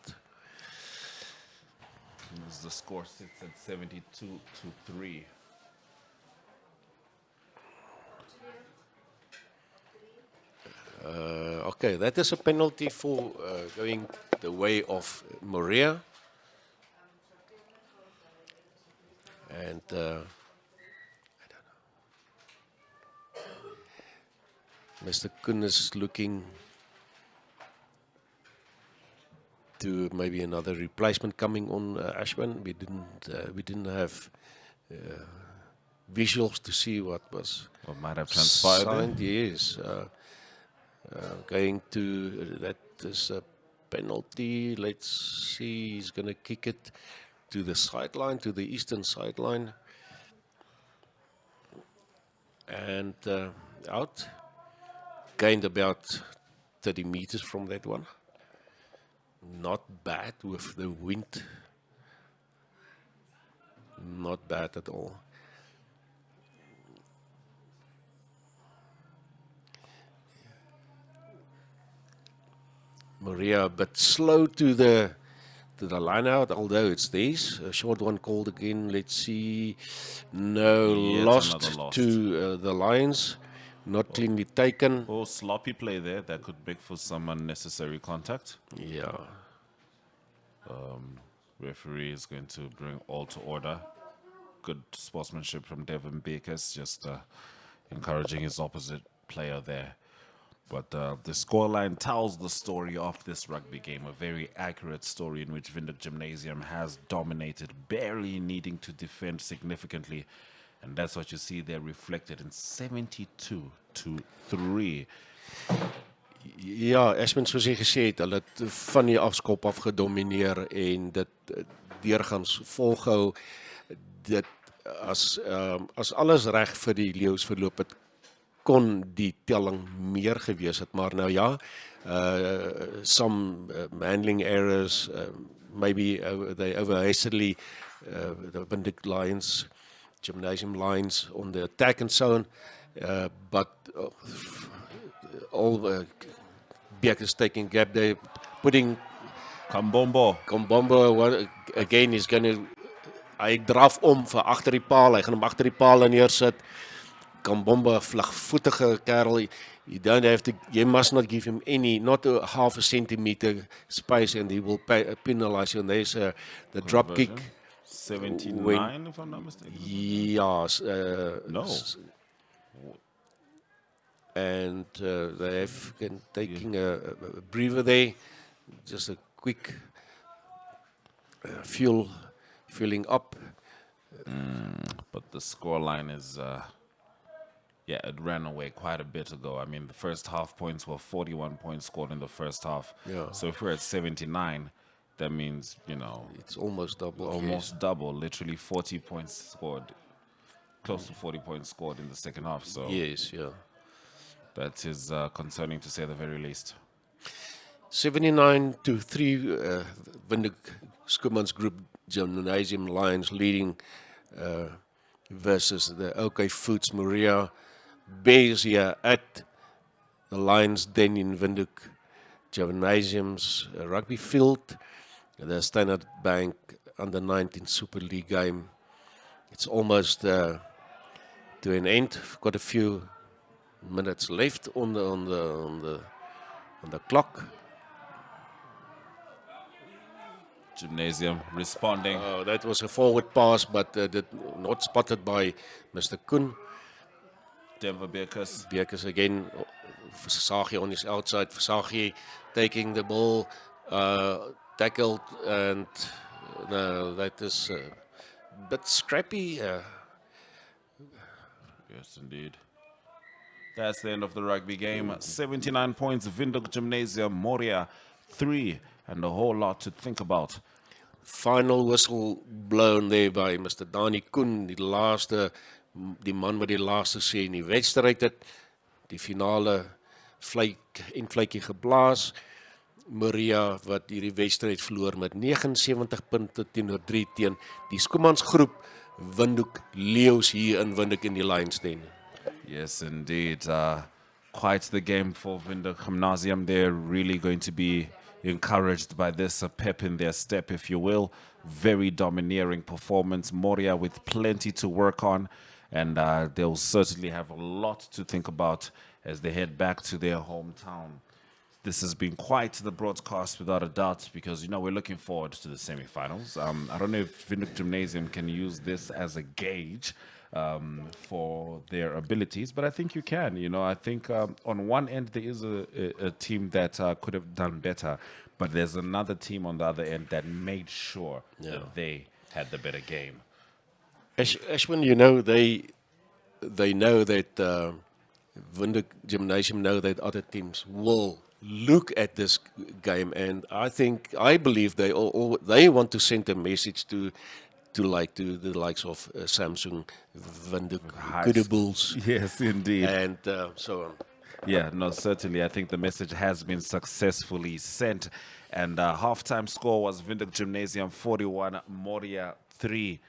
The score sits at 72-3. Okay, that is a penalty for going the way of Moria. And I don't know. Mr. Koen is looking to maybe another replacement coming on Ashwin. We didn't have visuals to see what might have transpired. Yes, going to that is a penalty. Let's see. He's going to kick it to the sideline, to the eastern sideline, and out. Gained about 30 meters from that one. not bad with the wind. Not bad at all. Moria a bit slow to the line out, although it's theirs. A short one called again. Let's see. No, Yet lost another loss. to the Lions. Not cleanly taken. Oh, sloppy play there. That could make for some unnecessary contact. Yeah. Referee is going to bring all to order. Good sportsmanship from Devin Bakers, just encouraging his opposite player there. But the scoreline tells the story of this rugby game, a very accurate story in which Windhoek Gymnasium has dominated, barely needing to defend significantly. And that's what you see there reflected in 72-3. Ja, Ashman soos jy gesê het, hulle het van die afskop af gedomineer en dit deurgangs volgehou. Dit as alles reg vir die Leeu's verloop het, kon die telling meer gewees het, maar nou ja, some handling errors, maybe they overhastily the Windhoek Lions, Gymnasium Lions on the attack and so on, but all Bekers taking gap, they putting Kambombo again is going to, hy draf om vir agter die paal, hy gaan hom agter die paal neersit. Kambombo, vlugvoetige kerel, you must not give him not a half a centimeter space, and he will penalize you. And there's the drop kick. 79, if I'm not mistaken. Yes. No. And they have taking a breather there, just a quick filling up. But the scoreline is, yeah, it ran away quite a bit ago. I mean, the first half points were 41 points scored in the first half. Yeah. So if we're at 79, that means, you know, it's almost double. Almost double, literally 40 points scored, close to 40 points scored in the second half. So yes, yeah. That is concerning to say the very least. 79-3, Windhoek Schoemans Group Gymnasium Lions leading versus the OK Foods Moria Bears here at the Lions Den in Windhoek Gymnasium's rugby field. The Standard Bank under 19 Super League game. It's almost to an end. We've got a few minutes left on the clock. Gymnasium responding. Oh, that was a forward pass, but not spotted by Mr. Koen. Denver Bekers. Bekers again. Versaghi on his outside. Versaghi taking the ball, tackled, and no, that is a bit scrappy. Yes, indeed. That's the end of the rugby game. 79 points, Windhoek Gymnasium, Moria 3, and a whole lot to think about. Final whistle blown there by Mr. Dani Koen, die man wat die laaste sê in die wedstryd het. Die finale vletjie geblaas. Moria wat hierdie wedstryd verloor met 79 punte teenoor 3 teen die Schoemans groep Windhoek Leeu's hier in Windhoek in die Lions Den. Yes, indeed. Quite the game for Windhoek Gymnasium. They're really going to be encouraged by this, a pep in their step, if you will. Very domineering performance. Moria with plenty to work on, and they'll certainly have a lot to think about as they head back to their hometown. This has been quite the broadcast without a doubt, because, you know, we're looking forward to the semi-finals. I don't know if Windhoek Gymnasium can use this as a gauge for their abilities, but I think you can. You know, I think on one end there is a team that could have done better, but there's another team on the other end that made sure that they had the better game. Ashwin, you know, they know that Windhoek Gymnasium know that other teams will look at this game, and I believe they want to send a message to the likes of Samsung, Windhoek, Kudu Bulls. Yes, indeed. And so on. Yeah, no, certainly. I think the message has been successfully sent. And halftime score was Windhoek Gymnasium 41, Moria 3.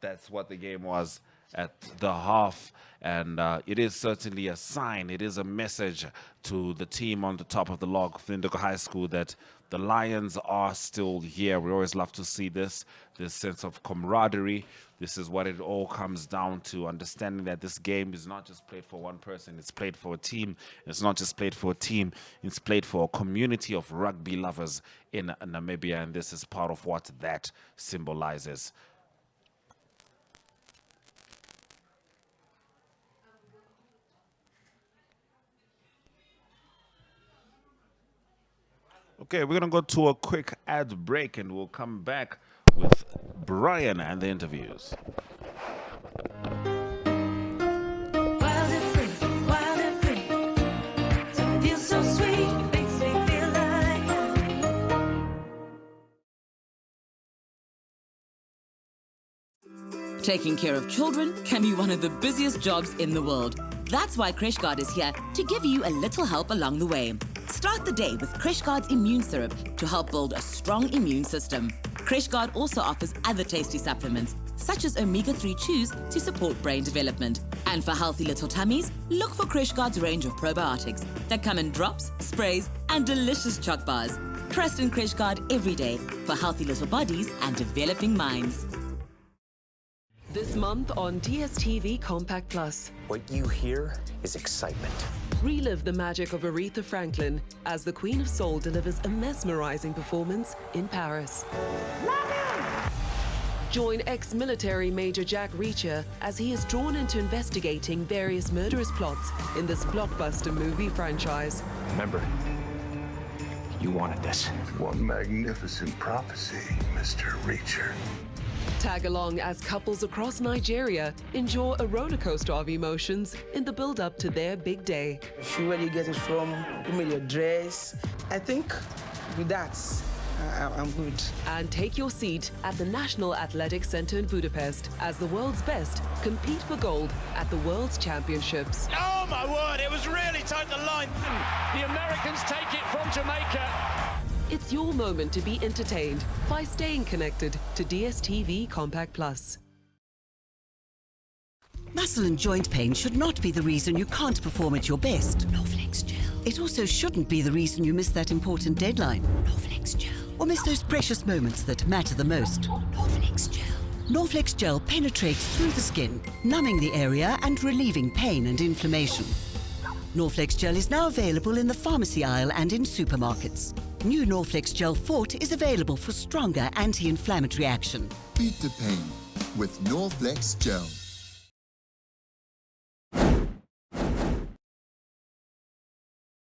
That's what the game was at the half. And it is certainly a sign, it is a message to the team on the top of the log, Windhoek High School, that the Lions are still here. We always love to see this sense of camaraderie. This is what it all comes down to, understanding that this game is not just played for one person, it's played for a team. It's not just played for a team, it's played for a community of rugby lovers in Namibia, and this is part of what that symbolizes. Okay, we're going to go to a quick ad break and we'll come back with Brian and the interviews. Wild and free, so it feels so sweet, makes me feel like Taking care of children can be one of the busiest jobs in the world. That's why CrècheGuard is here to give you a little help along the way. Start the day with CrècheGuard's immune syrup to help build a strong immune system. CrècheGuard also offers other tasty supplements, such as omega-3 chews to support brain development. And for healthy little tummies, look for CrècheGuard's range of probiotics that come in drops, sprays, and delicious choc bars. Trust in CrècheGuard every day for healthy little bodies and developing minds. This month on DSTV Compact Plus. What you hear is excitement. Relive the magic of Aretha Franklin as the Queen of Soul delivers a mesmerizing performance in Paris. Join ex-military Major Jack Reacher as he is drawn into investigating various murderous plots in this blockbuster movie franchise. Remember, you wanted this. One magnificent prophecy, Mr. Reacher. Tag along as couples across Nigeria enjoy a roller coaster of emotions in the build-up to their big day. Where you get it from, you made your dress. I think with that, I'm good. And take your seat at the National Athletics Center in Budapest as the world's best compete for gold at the World's Championships. Oh my word, it was really tight the line. The Americans take it from Jamaica. It's your moment to be entertained by staying connected to DSTV Compact Plus. Muscle and joint pain should not be the reason you can't perform at your best. Norflex Gel. It also shouldn't be the reason you miss that important deadline. Norflex Gel. Or miss those precious moments that matter the most. Norflex Gel. Norflex Gel penetrates through the skin, numbing the area and relieving pain and inflammation. Norflex Gel is now available in the pharmacy aisle and in supermarkets. New Norflex Gel Fort is available for stronger anti-inflammatory action. Beat the pain with Norflex Gel.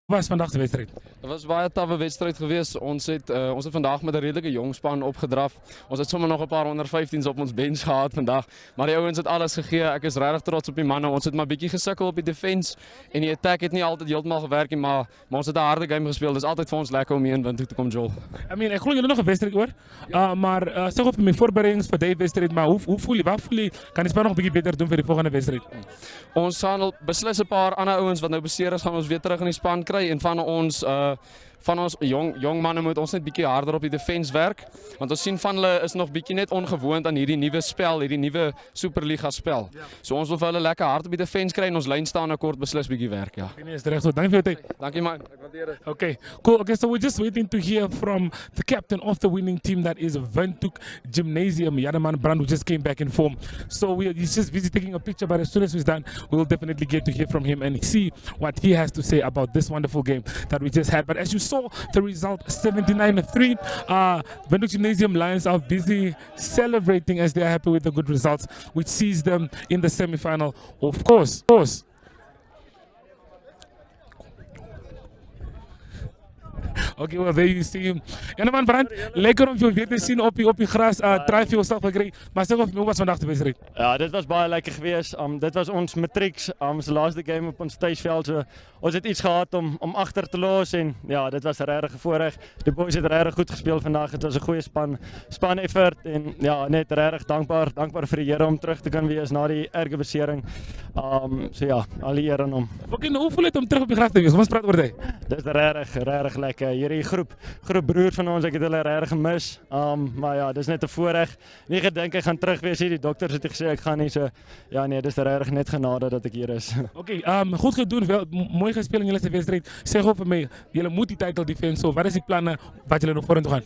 Was vandaag de wedstrijd? Het was baie taffe wedstryd geweest. Ons het vandag met 'n redelike jong span opgedraf. Ons het sommer nog 'n paar onder 15s op ons bench gehad vandag, maar die ouens het alles gegee. Ek is regtig trots op die manne. Ons het maar bietjie gesukkel op die defense en die attack het nie altyd heeltemal gewerk nie, maar ons het 'n harde game gespeel. Dis altyd vir ons lekker om hier in Windhoek te kom, Joel. I mean, ek glo julle nog 'n wedstryd oor. Maar sê of my voorbereidings vir die wedstryd, maar hoe voel jy? Wat voel jy? Kan die span nog 'n bietjie beter doen vir die volgende wedstryd? Ons gaan al beslis 'n paar ander ouens wat nou beseer is, gaan ons weer terug in die span kry en van ons jong manne moet ons net bietjie harder op die defense werk, want ons sien van hulle is nog bietjie net ongewoond aan hierdie nuwe spel, hierdie nuwe Superliga spel. So ons wil vir hulle lekker hard op die defense kry en ons lyn staan kort beslis bietjie werk, ja. Nee, is reg so. Dankie vir jou tyd. Dankie man, ek waardeer dit. Okay, cool. Okay, so we're just waiting to hear from the captain of the winning team, that is Windhoek Gymnasium, Yadaman Brand, who just came back in form. So he's just busy taking a picture, but as soon as he's done, we will definitely get to hear from him and see what he has to say about this wonderful game that we just had. But as you saw, the result 79-3. Windhoek Gymnasium Lions are busy celebrating as they are happy with the good results, which sees them in the semi-final. Of course. Okay, well, there you see him. En man, Brand, lekker om jou weer te zien op die gras. Try vir jouself gekry. Maar sê of hoe was vandag die wedstryd? Ja, dit was baie lekker geweest. Dit was ons matrieks, ons laaste game op ons tuisveld. So ons het iets gehad om agter te los en ja, dit was regtig 'n voorreg. Die boys het regtig goed gespeel vandag. Dit was 'n goeie span effort en ja, net regtig dankbaar vir die Here om terug te kan wees na die erge besering. So ja, al die eer aan hom. Okay, nou hoe voel dit om terug op die gras te wees? Ons praat oor dit. Dit is regtig lekker. Hierdie groep broer van ons, ek het hulle regtig gemis. Maar ja, dis net 'n voorreg. Nie gedink ek gaan terug wees hier. Die dokters het gesê ek gaan nie, so ja nee, dis regtig net genade dat ek hier is. Okay, goed gedoen, wel mooi gespeel in julle se wedstryd. Sê gou vir my, julle moet die title defend, so wat is die planne wat julle nog vorentoe gaan?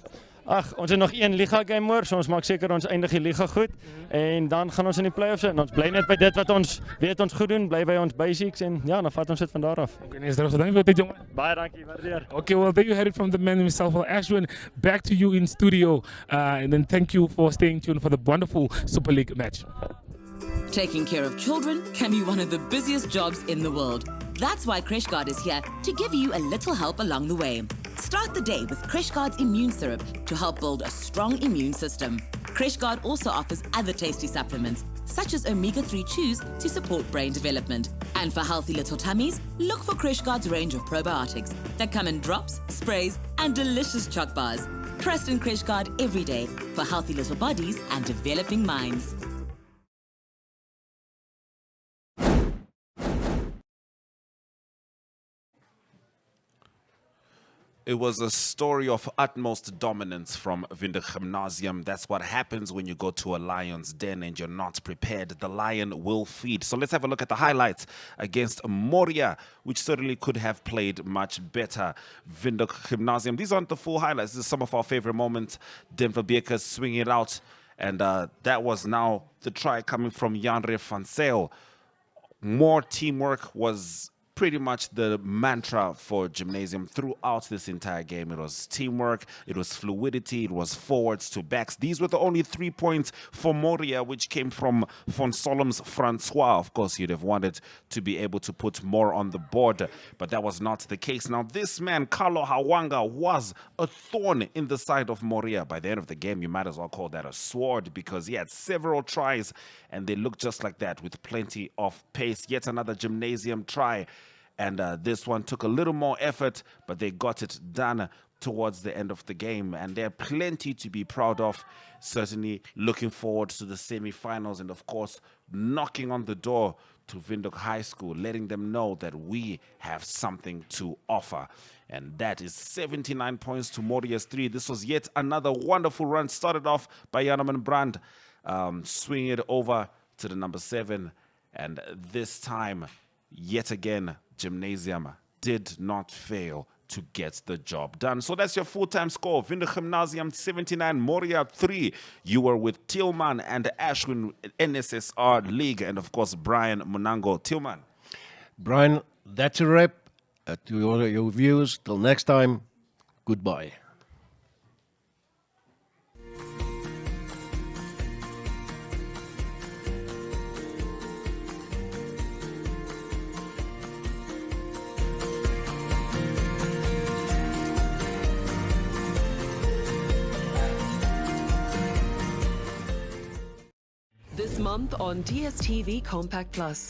Ag, ons het nog 1 liga game oor, so ons maak seker ons eindig die liga goed en dan gaan ons in die play-offs en ons bly net by dit wat ons weet ons goed doen, bly by ons basics en ja, dan vat ons dit van daar af. Okay, nee, is daar gedaan vir dit jongen? Baie dankie, waardeer. Okay, well there you heard it from the man himself. Well, Ashwin, back to you in studio and then thank you for staying tuned for the wonderful Super League match. Taking care of children can be one of the busiest jobs in the world. That's why CrashGuard is here to give you a little help along the way. Start the day with CrashGuard's immune syrup to help build a strong immune system. CrashGuard also offers other tasty supplements, such as omega-3 chews to support brain development. And for healthy little tummies, look for CrashGuard's range of probiotics that come in drops, sprays, and delicious choc bars. Trust in CrashGuard every day for healthy little bodies and developing minds. It was a story of utmost dominance from Gymnasium. That's what happens when you go to a lion's den and you're not prepared. The lion will feed. So let's have a look at the highlights against Moria, which certainly could have played much better. Gymnasium. These aren't the full highlights. This is some of our favorite moments. Denver Beker swinging it out. And that was now the try coming from Janre van Zyl. More teamwork was pretty much the mantra for Gymnasium throughout this entire game. It was teamwork, it was fluidity, it was forwards to backs. These were the only 3 points for Moria, which came from Von Solom's Francois. Of course, you'd have wanted to be able to put more on the board, but that was not the case. Now, this man, Carlo Hawanga, was a thorn in the side of Moria. By the end of the game, you might as well call that a sword, because he had several tries, and they looked just like that with plenty of pace. Yet another Gymnasium try. And this one took a little more effort, but they got it done towards the end of the game. And there are plenty to be proud of. Certainly looking forward to the semi-finals and, of course, knocking on the door to Windhoek High School, letting them know that we have something to offer. And that is 79 points to Moria's 3. This was yet another wonderful run, started off by Janaman Brand, swinging it over to the number 7. And this time, yet again, Gymnasium did not fail to get the job done. So that's your full-time score. Windhoek Gymnasium 79, Moria 3. You were with Tillman and Ashwin, NSSR League, and of course Brian Munango. Tillman. Brian, that's a wrap. To your viewers, till next time, goodbye. This month on DSTV Compact Plus.